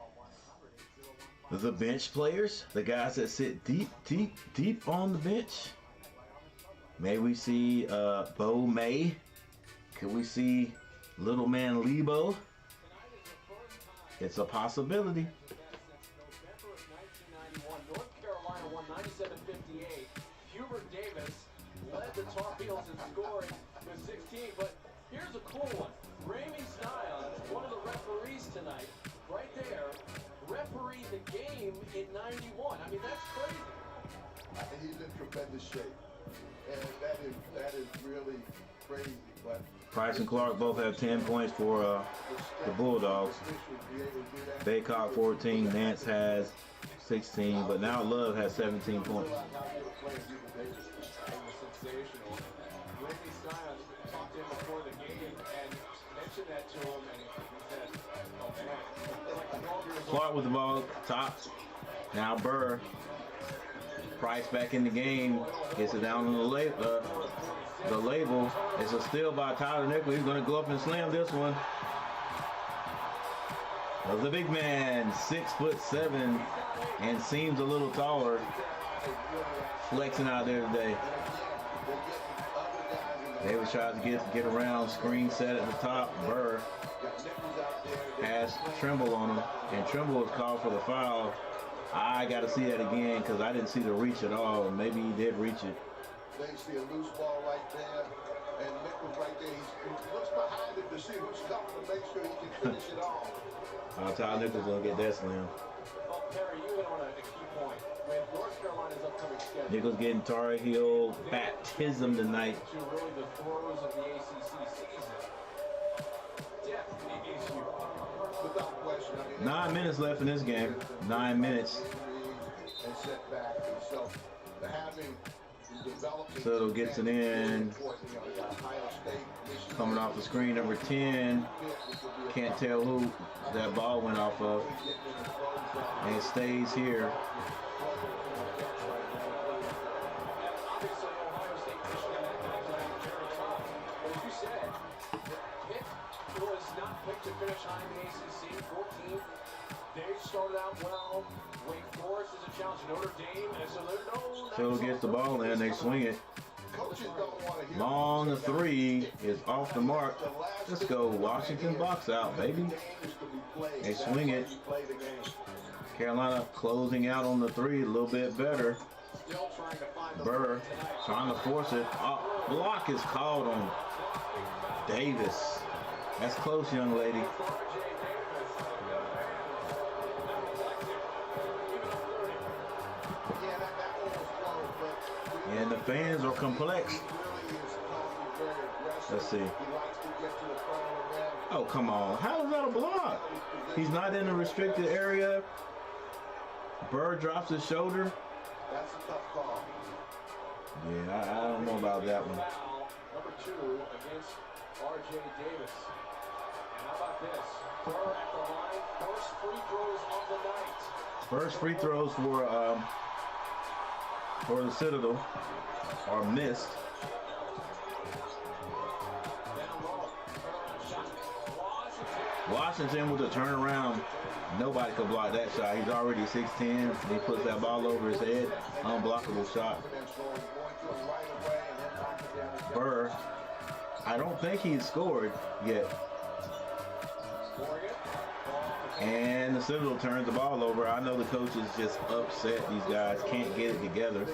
the bench players, the guys that sit deep on the bench? May we see Bo May? Could we see Little man Lebo. It's a possibility. November of 1991, North Carolina won 97-58. Hubert Davis led the Tar Heels in scoring with 16. But here's a cool one. Ramey Sion, one of the referees tonight, right there, refereed the game in 91. I mean, that's crazy. He's in tremendous shape, and that is really crazy. But Price and Clark both have 10 points for the Bulldogs. Baycock 14, Nance has 16, but now Love has 17 points. Sensational. Ramey Sion talked to him before the game and mentioned that to him, and he said, "Oh man, it's like 12 years old." Clark with the ball, top. Now Burr. Price back in the game. Gets it down on the label. It's a steal by Tyler Nickel. He's going to go up and slam this one. The big man, 6'7", and seems a little taller. Flexing out there today. Davis tries to get around. Screen set at the top. Burr has Trimble on him, and Trimble was called for the foul. I got to see that again because I didn't see the reach at all. Maybe he did reach it. They see a loose ball right there, and Nichols right there. He looks behind him to see who's coming to make sure he can finish it off. Tyler Nichols gonna get that slam. Well, Perry, you hit on a key point. With North Carolina's upcoming schedule, Nichols getting Tar Heel baptism tonight. to really the throes of the ACC season, depth is huge. Without question. I mean, 9 minutes left in this game. 9 minutes. And setback. And so having developing Citadel gets it in. Coming off the screen, number 10. Can't tell who that ball went off of. And it stays here. Obviously, Ohio State Michigan, that comes out of Jerry Tom. But as you said, Pitt was not picked to finish high in the ACC, 14th. They started out well. Wake Forest is a challenge. Notre Dame, and so there's no. Citadel gets the ball in, they swing it. Long three is off the mark. Let's go Washington, box out, baby. They swing it. Carolina closing out on the three a little bit better. Burr trying to force it. Block is called on Davis. That's close, young lady. And the fans are complex. Let's see. Oh, come on. How is that a block? He's not in the restricted area. Burr drops his shoulder. That's a tough call. Yeah, I don't know about that one. Number 2 against R.J. Davis. And how about this? Burr at the line. First free throws of the night. First free throws for the Citadel are missed. Washington with a turnaround. Nobody could block that shot. He's already 6'10". He puts that ball over his head. Unblockable shot. Burr, I don't think he's scored yet. And the Citadel turns the ball over. I know the coach is just upset. These guys can't get it together.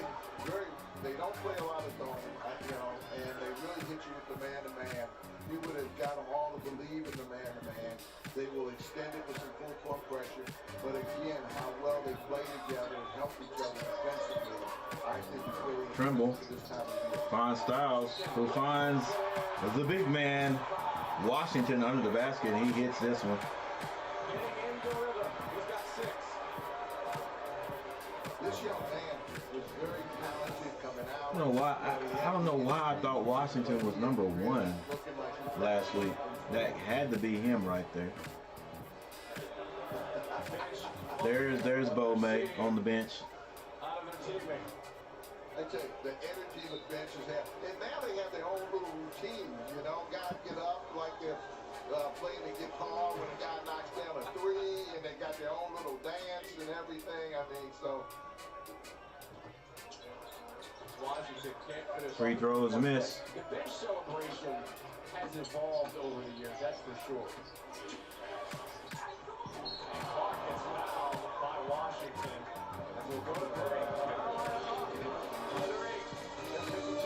They don't play a lot of zone, and they really hit you with the man-to-man. You would have got them all to believe in the man-to-man. They will extend it with some full-court pressure. But again, how well they play together and help each other defensively, I think is really Trimble this time of year. finds Styles, who finds the big man, Washington, under the basket, and he hits this one. This young man was very talented coming out. I don't know why I thought Washington was number 1 last week. That had to be him right there. There's Bo May on the bench. I tell you, the energy the benches have, and now they have their own little routines. Guys get up like they're playing to get called when a guy knocks down a 3, and they got their own little dance and everything. I mean, so Washington can't finish. Free throws miss. Their celebration has evolved over the years, that's for sure. And Clark gets fouled by Washington. And we'll go to break.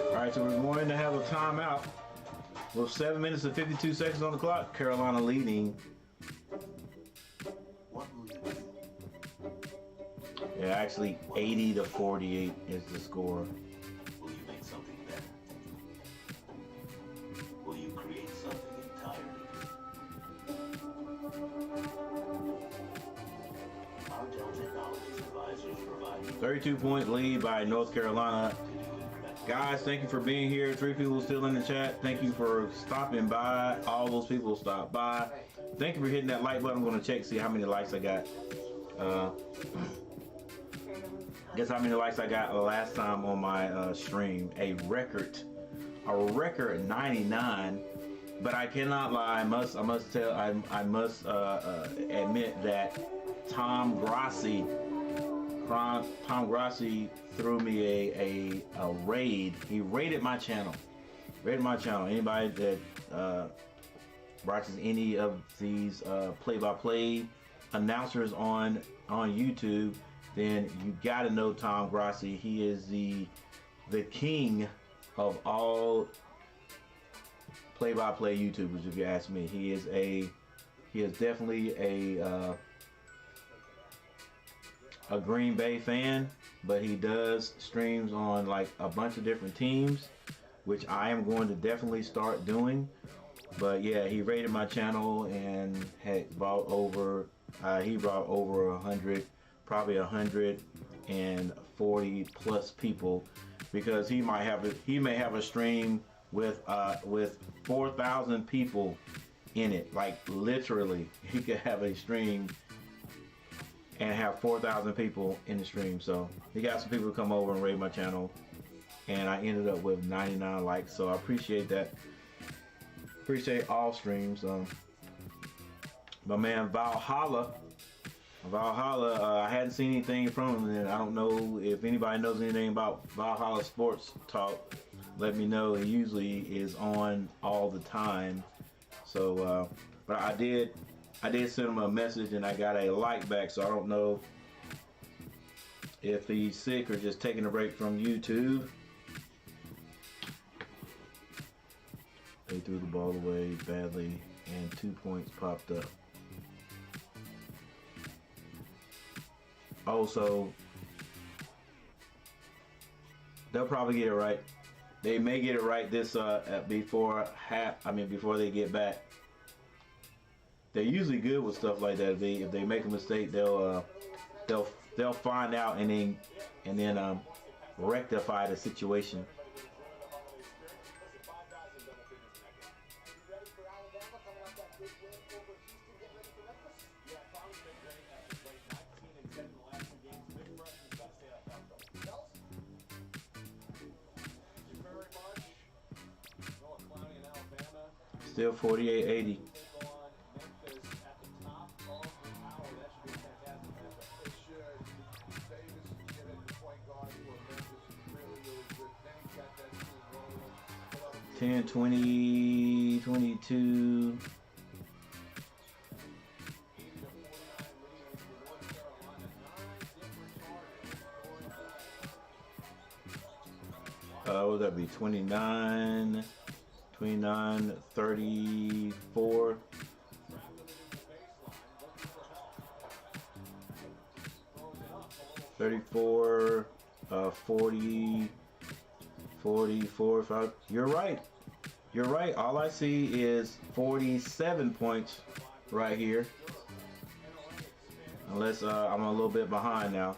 All right, so we're going to have a timeout with 7 minutes and 52 seconds on the clock. Carolina leading. What will you do? Yeah, actually 80-48 is the score. Will you make something better? Will you create something entirely new? Our Dell Technologies advisors provide 32-point lead by North Carolina. Guys, thank you for being here. 3 people still in the chat. Thank you for stopping by. All those people stopped by. Thank you for hitting that like button. I'm going to check, see how many likes I got. Guess how many likes I got last time on my stream? A record 99. But I cannot lie. I must admit that Tom Grassi threw me a raid. He raided my channel. Anybody that watches any of these play-by-play announcers on YouTube, then you got to know Tom Grassi. He is the king of all play-by-play YouTubers, if you ask me. He is definitely a Green Bay fan, but he does streams on like a bunch of different teams, which I am going to definitely start doing. But yeah, he raided my channel and had brought over 100, probably 140 plus people, because he may have a stream with 4,000 people in it. Like literally, he could have a stream and have 4,000 people in the stream. So he got some people to come over and raid my channel, and I ended up with 99 likes. So I appreciate that. Appreciate all streams. My man Valhalla, I hadn't seen anything from him, and I don't know if anybody knows anything about Valhalla Sports Talk. Let me know. He usually is on all the time. So, but I did send him a message and I got a like back. So I don't know if he's sick or just taking a break from YouTube. They threw the ball away badly and 2 points popped up. Also, they'll probably get it right. They may get it right this before they get back. They're usually good with stuff like that. If they make a mistake, they'll find out and then rectify the situation. Still 48-80. Ten, 20, 22. What would that be? 29, 34. 34, 40, 45. You're right. All I see is 47 points right here. Unless I'm a little bit behind now.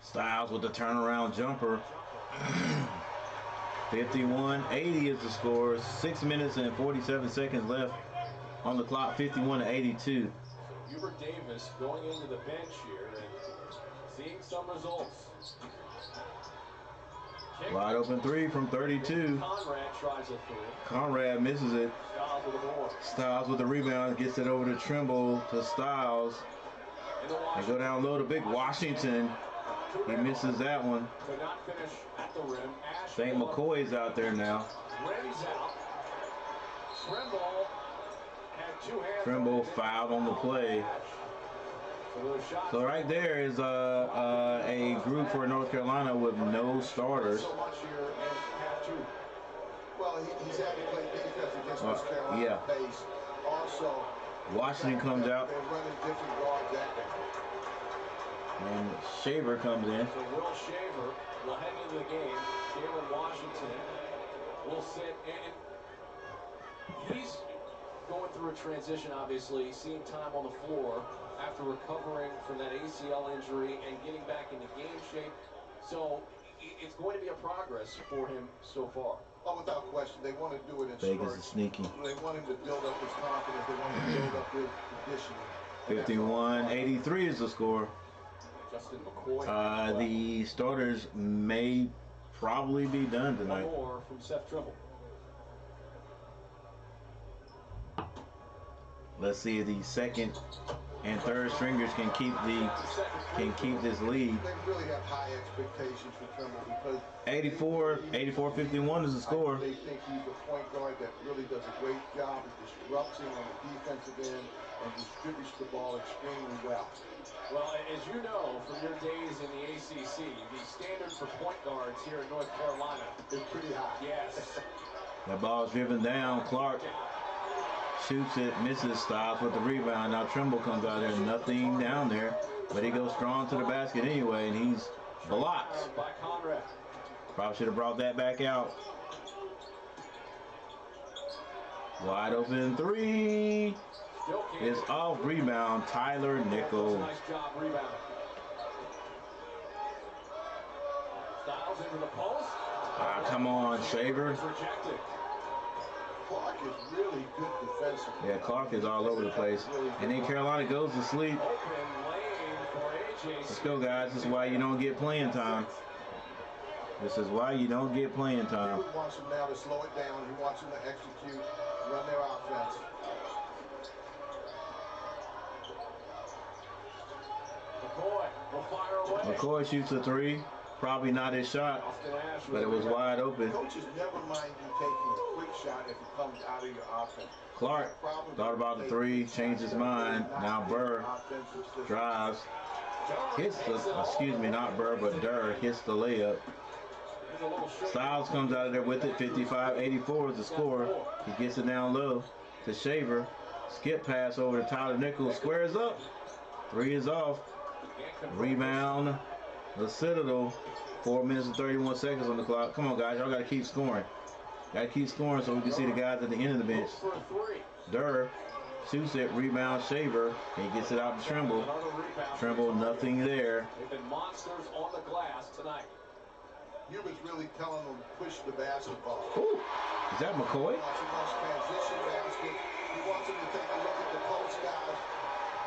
Styles with the turnaround jumper. 51-80 is the score. 6 minutes and 47 seconds left on the clock. 51-82. Hubert Davis going into the bench here and seeing some results. Wide open three from 32. Conrad tries a three. Conrad misses it. Styles with the board. Styles with the rebound, gets it over to Trimble to Styles. They go down low to Big Washington. He misses that one. Could not finish at the rim. St. McCoy's out there now. Rims out. Trimble had two hands. Trimble fouled on the play. So right there is a group for North Carolina with no starters. So much here in half two. Well, he's had to play defense against North Carolina. Yeah. Base. Also, Washington comes out. they're running different guards at them. And Shaver comes in. So Will Shaver will head into the game. Jalen Washington will sit, and he's going through a transition, obviously, seeing time on the floor after recovering from that ACL injury and getting back into game shape. So it's going to be a progress for him so far. Oh, without question. They want to do it in Vegas spurts. is sneaky. They want him to build up his confidence. They want him to build up his conditioning. 51-83 is the score. Justin McCoy. The starters may probably be done One tonight. more from Seth Trimble. Let's see if the second and third stringers can keep this lead. They really have high expectations for Trimble because 84-51 is the score. they think he's a point guard that really does a great job of disrupting on the defensive end and distributes the ball extremely well. Well, as you know from your days in the ACC, the standard for point guards here in North Carolina It's pretty high. Yes. That ball's driven down. Clark shoots it, misses. Styles with the rebound. Now Trimble comes out there, nothing down there, but he goes strong to the basket anyway, and he's blocked. By Conrad. Probably should have brought that back out. Wide open three. Still can't. It's off rebound. Tyler Nickel. Nice job rebounding. Styles into the post. Ah, come on, Shaver. It's rejected. Clark is really good defensively. Yeah, Clark is all over the place. And then Carolina goes to sleep. Open lane for AJ. Let's go, guys. This is why you don't get playing time. This is why you don't get playing time. He wants them now to slow it down. He wants them to execute, run their offense. McCoy will fire away. McCoy shoots a three. Probably not his shot, Austin Ash but it was wide open. Coaches never mind you taking a quick shot if it comes out of your offense. Clark thought about the three, changed his mind. Now Burr drives, hits the, excuse me, not Burr, but Durr hits the layup. Styles comes out of there with it. 55-84 is the score. He gets it down low to Shaver. Skip pass over to Tyler Nichols. Squares up. Three is off. Rebound. The Citadel. 4 minutes and 31 seconds on the clock. Come on, guys. Y'all got to keep scoring. Got to keep scoring so we can see the guys at the end of the bench. Durr shoots it. Rebound Shaver. He gets it out to Trimble. Trimble, nothing there. They've been monsters on the glass tonight. Hubert's really telling them to push the basketball. Ooh, is that McCoy? He wants transition basket. He wants them to take a look at the post guys.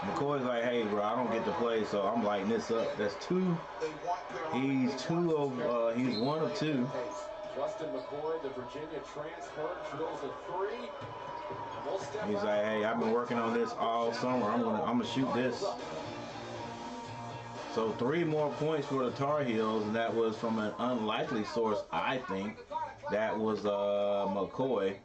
McCoy's like, hey, bro, I don't get to play, so I'm lighting this up. That's two. They want their He's one of two. Justin McCoy, the Virginia transfer, drills a three. We'll step He's out. like, hey, I've been working on this all summer. I'm gonna shoot this. So 3 more points for the Tar Heels, and that was from an unlikely source, I think. That was McCoy.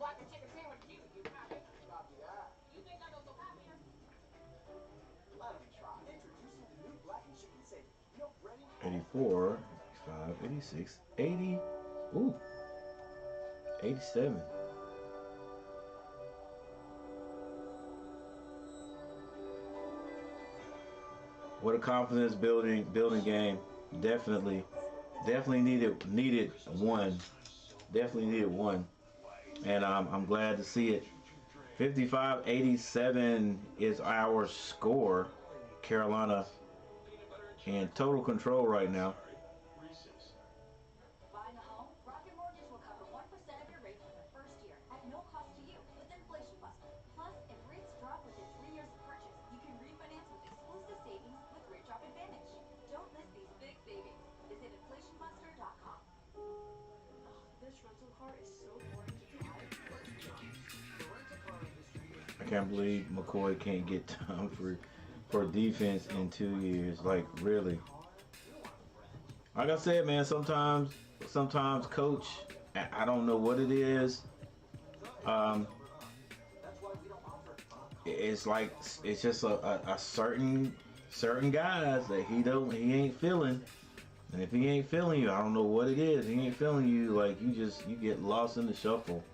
84, 85, 86, 80. Ooh, 87. What a confidence building game. Definitely needed one. Definitely needed one. And I'm glad to see it. 55-87 is our score. Carolina in total control right now. Buying a home? Rocket Mortgage will cover 1% of your rate for the first year at no cost to you with Inflation Plus. Plus, if rates drop within 3 years of purchase, you can refinance rental car is so boring to drive. I can't believe McCoy can't get time for defense in 2 years. Like, really. Like I said, man, sometimes coach, I don't know what it is. It's like it's just a certain guys that he ain't feeling. And if he ain't feeling you, I don't know what it is. He ain't feeling you, like you get lost in the shuffle.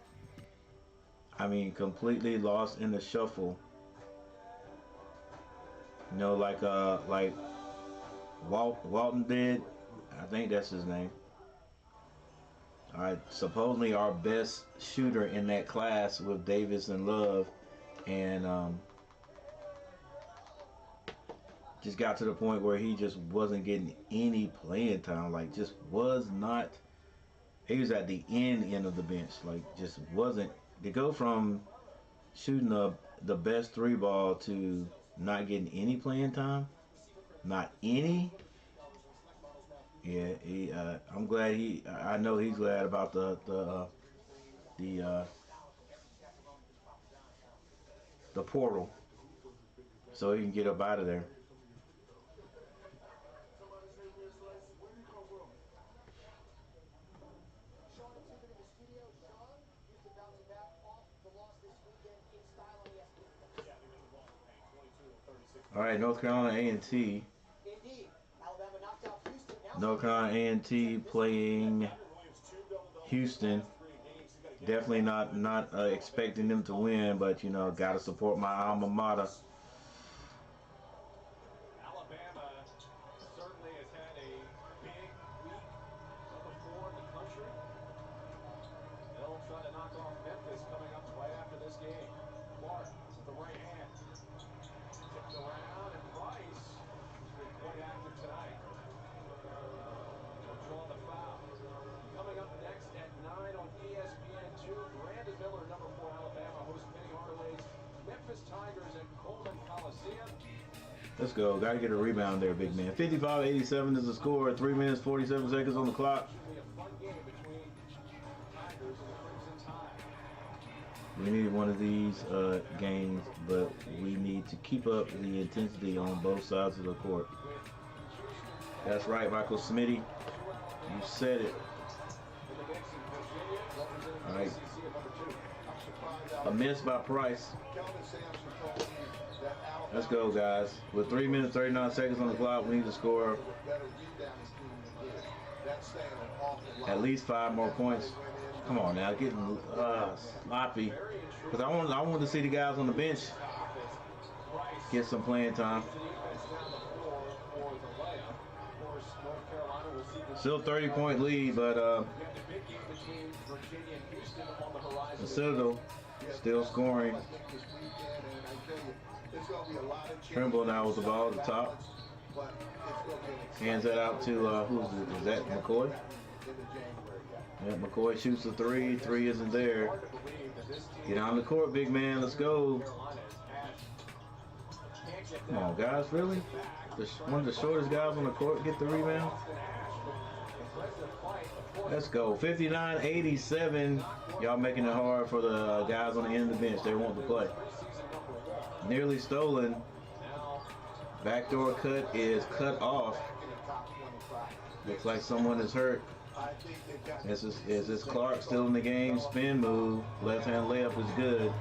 I mean, completely lost in the shuffle. You know, like Walton did. I think that's his name. All right, supposedly our best shooter in that class with Davis and Love, and just got to the point where he just wasn't getting any playing time. Like, just was not. He was at the end of the bench. Like, just wasn't. To go from shooting the best three ball to not getting any playing time, not any. Yeah, I'm glad I know he's glad about the portal, so he can get up out of there. All right, North Carolina A&T. North Carolina A&T playing Houston. Definitely not expecting them to win, but you know, gotta support my alma mater. Alabama certainly has had a big week, number 4 in the country. They'll try to knock off Memphis coming up right after this game. Clark with the right hand. Tipped around, and Price has been quite active tonight. He'll draw the foul. Coming up next at 9 on ESPN2, Brandon Miller, number 4 Alabama, hosts Penny Hardaway's Memphis Tigers at Coleman Coliseum. Let's go. Got to get a rebound there, big man. 55-87 is the score. 3 minutes, 47 seconds on the clock. Should be a fun game between Tigers and the Crimson Tide. We need one of these games, but we need to keep up the intensity on both sides of the court. That's right, Michael Smitty. You said it. All right. A miss by Price. Let's go, guys. With 3 minutes, 39 seconds on the clock, we need to score at least 5 more points. Come on now, getting sloppy. Because I want to see the guys on the bench get some playing time. Still 30-point lead, but the Citadel still scoring. Trimble now with the ball at the top. Hands that out to, is that McCoy? Yeah, McCoy shoots a 3. 3 isn't there. Get on the court, big man. Let's go. Come on, guys. Really? One of the shortest guys on the court get the rebound? Let's go. 59-87. Y'all making it hard for the guys on the end of the bench. They want to play. Nearly stolen. Backdoor cut is cut off. Looks like someone is hurt. Is this Clark still in the game? Spin move. Left hand layup is good.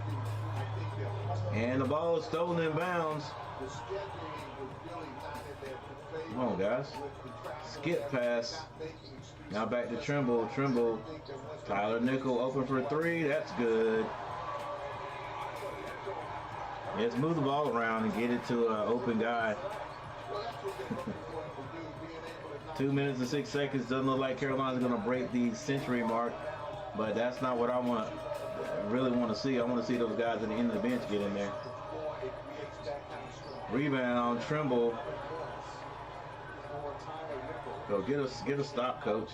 And the ball is stolen in bounds. Come on, guys. Skip pass. Now back to Trimble. Trimble. Tyler Nickel open for 3. That's good. Let's move the ball around and get it to an open guy. 2 minutes and 6 seconds. Doesn't look like Carolina's going to break the century mark, but that's not what I really want to see. I want to see those guys at the end of the bench get in there. Rebound on Trimble. Go get a stop, coach.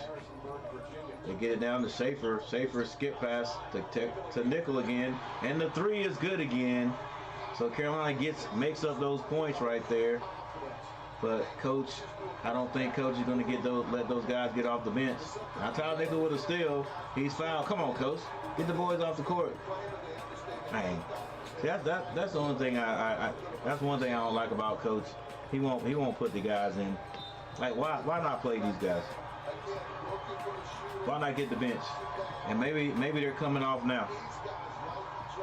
They get it down to Schaefer. Schaefer skip pass to Nickel again, and the 3 is good again. So Carolina makes up those points right there. But coach, I don't think coach is going to let those guys get off the bench. Now Tyler Nickel with a steal. He's fouled. Come on, coach, get the boys off the court. Dang. See, that's the only thing that's one thing I don't like about coach. He won't put the guys in. Like why not play these guys? Why not get the bench? And maybe they're coming off now.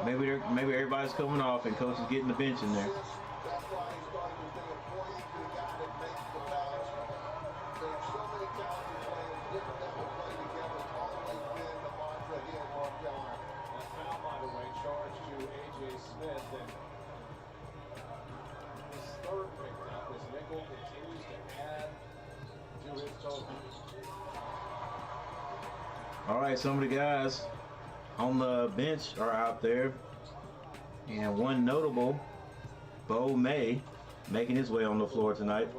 Maybe everybody's coming off and coach is getting the bench in there. All right, some of the guys on the bench are out there, and one notable, Bo May, making his way on the floor tonight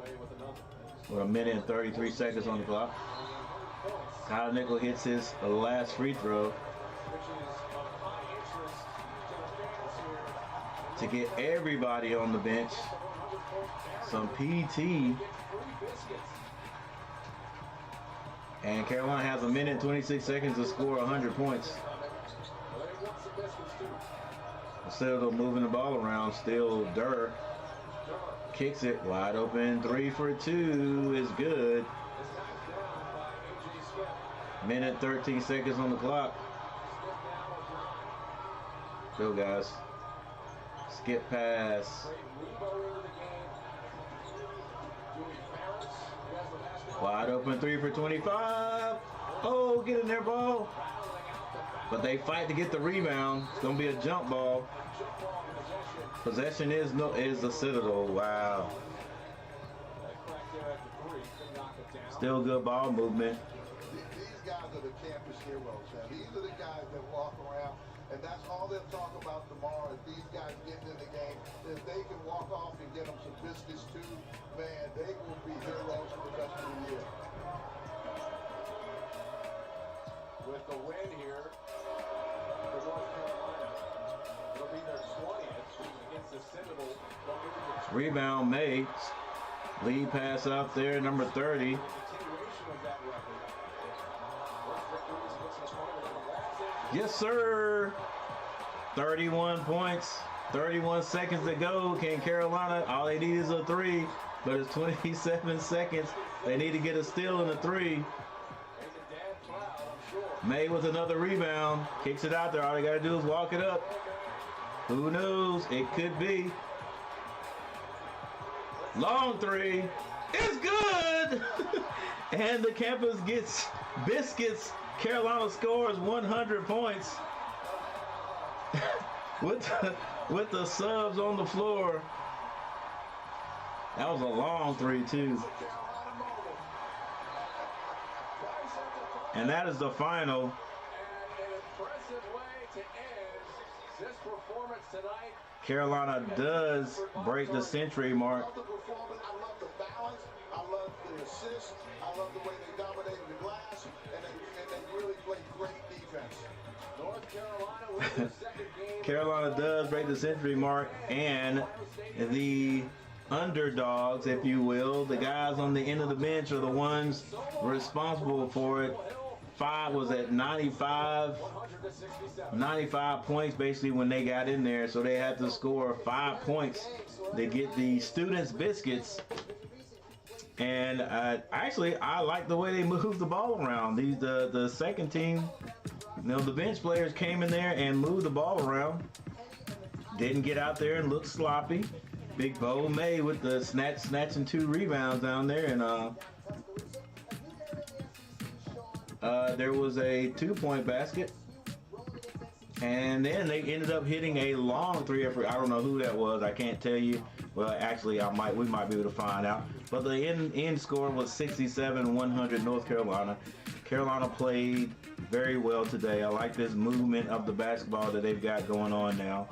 with 1:33 on the clock. Tyler Nickel hits his last free throw to get everybody on the bench some PT. And Carolina has 1:26 to score 100 points. Citadel moving the ball around, still Durr. Kicks it, wide open, 3 for 2 is good. 1:13 on the clock. Go guys. Skip pass. Wide open 3 for 25. Oh, get in there, ball. But they fight to get the rebound. It's going to be a jump ball. Possession is the Citadel. Wow. Still good ball movement. These guys are the campus heroes, man. These are the guys that walk around, and that's all they'll talk about tomorrow is these guys getting in the game. If they can walk off and get them some biscuits too, man, they will be heroes for the rest of the year. With the win here for North Carolina, it'll be their 20th against the Citadel. Rebound made. Lead pass out there, number 30. Yes, sir. 31 points. 31 seconds to go. Can Carolina? All they need is a 3, but it's 27 seconds. They need to get a steal and a 3. May with another rebound. Kicks it out there. All they got to do is walk it up. Who knows? It could be. Long 3. It's good. And the campus gets biscuits. Carolina scores 100 points. with the subs on the floor. That was a long 3 too. And that is the final. An impressive way to end this performance tonight. Carolina does break the century mark. I love the performance. I love the balance. I love the assist. I love the way they dominated the glass, and they really played great defense. North Carolina wins their second game. Carolina does break the century mark, and the underdogs, if you will, the guys on the end of the bench are the ones responsible for it. 5 was at 95 points basically when they got in there, so they had to score 5 points to get the students biscuits. And actually, I like the way they moved the ball around. The second team, the bench players came in there and moved the ball around. Didn't get out there and look sloppy. Big Bo May with the snatching 2 rebounds down there, and there was a 2-point basket, and then they ended up hitting a long 3. I don't know who that was. I can't tell you. Well, actually, we might be able to find out. But the end score was 67-100 North Carolina. Carolina played very well today. I like this movement of the basketball that they've got going on now.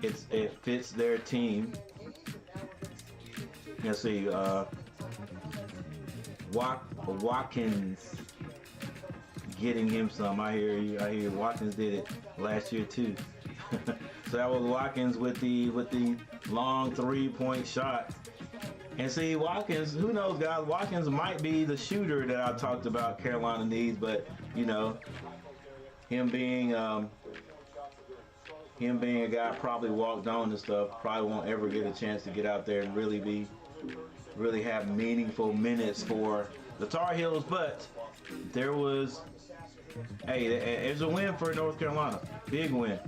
It fits their team. Let's see, Watkins getting him some. I hear Watkins did it last year too. So that was Watkins with the long 3-point shot. And see, Watkins, who knows, guys? Watkins might be the shooter that I talked about Carolina needs, but you know, him being a guy probably walked on and stuff, probably won't ever get a chance to get out there and really have meaningful minutes for the Tar Heels. But there was, hey, it's a win for North Carolina, big win.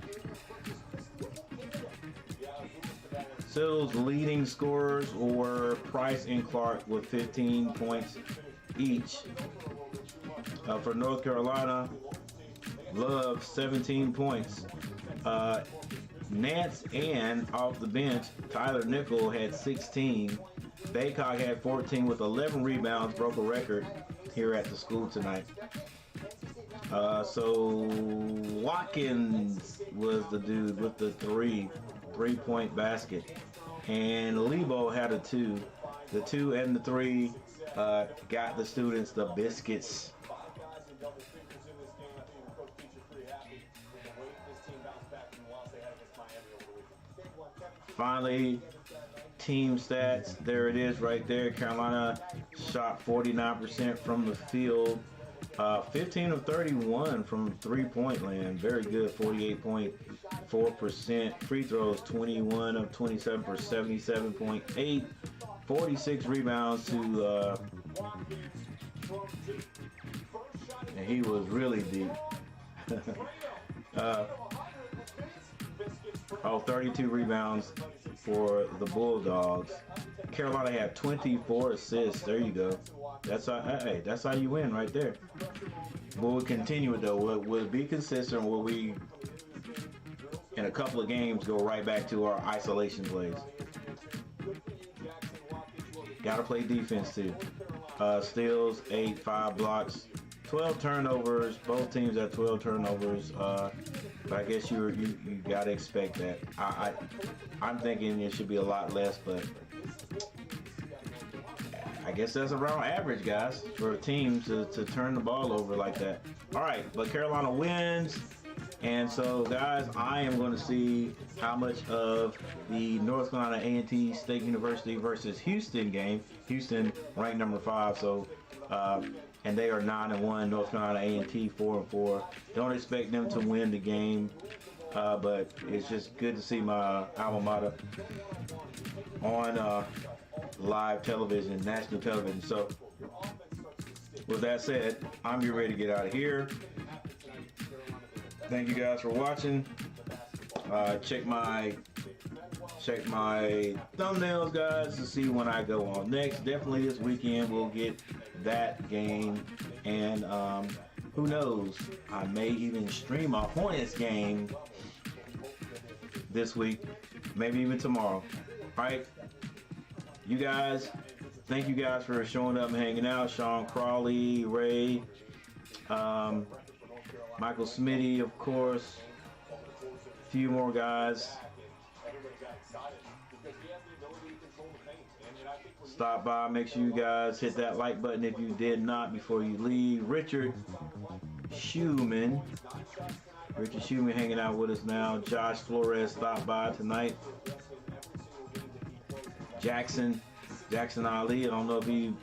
Citadel's leading scorers were Price and Clark with 15 points each. For North Carolina, Love 17 points. Nance and off the bench, Tyler Nickel had 16. Baycock had 14 with 11 rebounds, broke a record here at the school tonight. So Watkins was the dude with the three-point basket, and Lebo had a 2. The 2 and the 3 got the students the biscuits. Finally, team stats, there it is right there. Carolina shot 49% from the field, 15 of 31 from three-point land, very good, 48.4%. Free throws, 21 of 27 for 77.8, 46 rebounds to, and he was really deep. 32 rebounds for the Bulldogs. Carolina had 24 assists. There you go. That's how you win right there. Will we continue it though? Will it be consistent? Will we, in a couple of games, go right back to our isolation plays? Gotta play defense too. Steals, 8, 5 blocks, 12 turnovers. Both teams had 12 turnovers. But I guess you gotta expect that. I'm thinking it should be a lot less, but I guess that's around average, guys, for a team to turn the ball over like that. All right, but Carolina wins, and so guys, I am going to see how much of the North Carolina A&T State University versus Houston game. Houston ranked number 5, so. And they are 9-1. North Carolina A&T 4-4. Don't expect them to win the game, but it's just good to see my alma mater on live television, national television. So, with that said, I'm getting ready to get out of here. Thank you guys for watching. Check my thumbnails, guys, to see when I go on next. Definitely this weekend we'll get that game, and who knows, I may even stream a Hornets game this week, maybe even tomorrow. All right, you guys, thank you guys for showing up and hanging out. Sean Crawley, Ray, Michael Smitty, of course, a few more guys. Stop by, make sure you guys hit that like button if you did not before you leave. Richard Schumann hanging out with us now. Josh Flores stopped by tonight. Jackson Ali, I don't know if he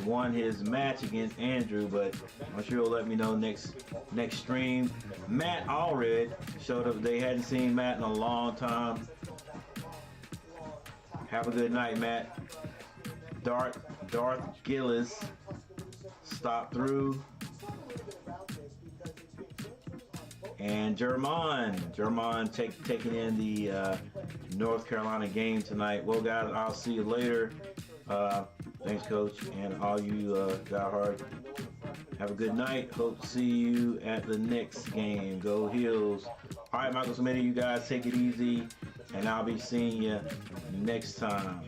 won his match against Andrew, but I'm sure he'll let me know next stream. Matt Allred showed up. They hadn't seen Matt in a long time. Have a good night, Matt. Darth Gillis stopped through. And Jermon taking in the North Carolina game tonight. Well, guys, I'll see you later. Thanks, Coach, and all you diehard. Have a good night. Hope to see you at the next game. Go Heels. All right, Michael Smitty, you guys take it easy, and I'll be seeing you next time.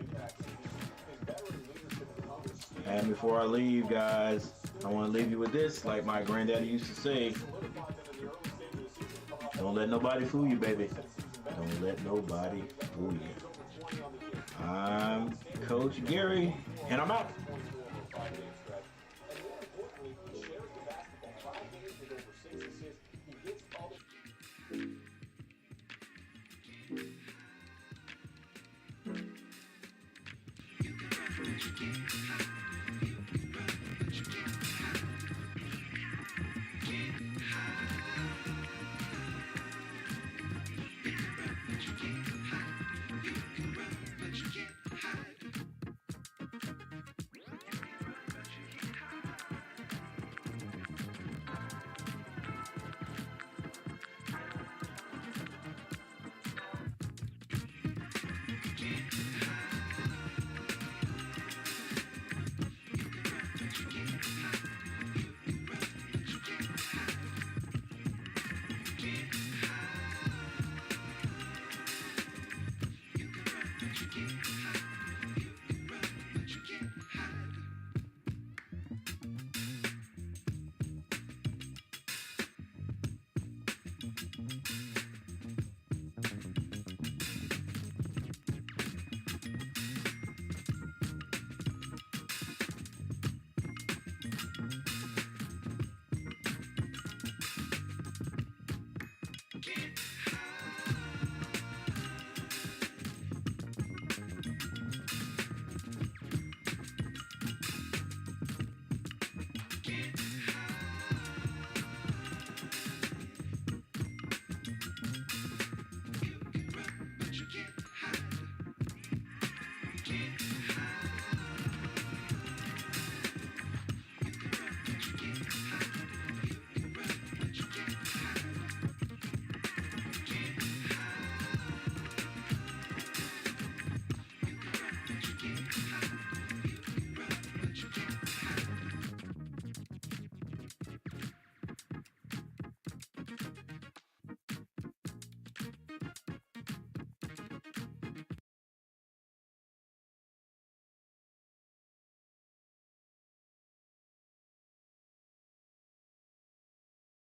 And before I leave, guys, I want to leave you with this, like my granddaddy used to say. Don't let nobody fool you, baby. Don't let nobody fool you. I'm Coach Gary, and I'm out. You can Get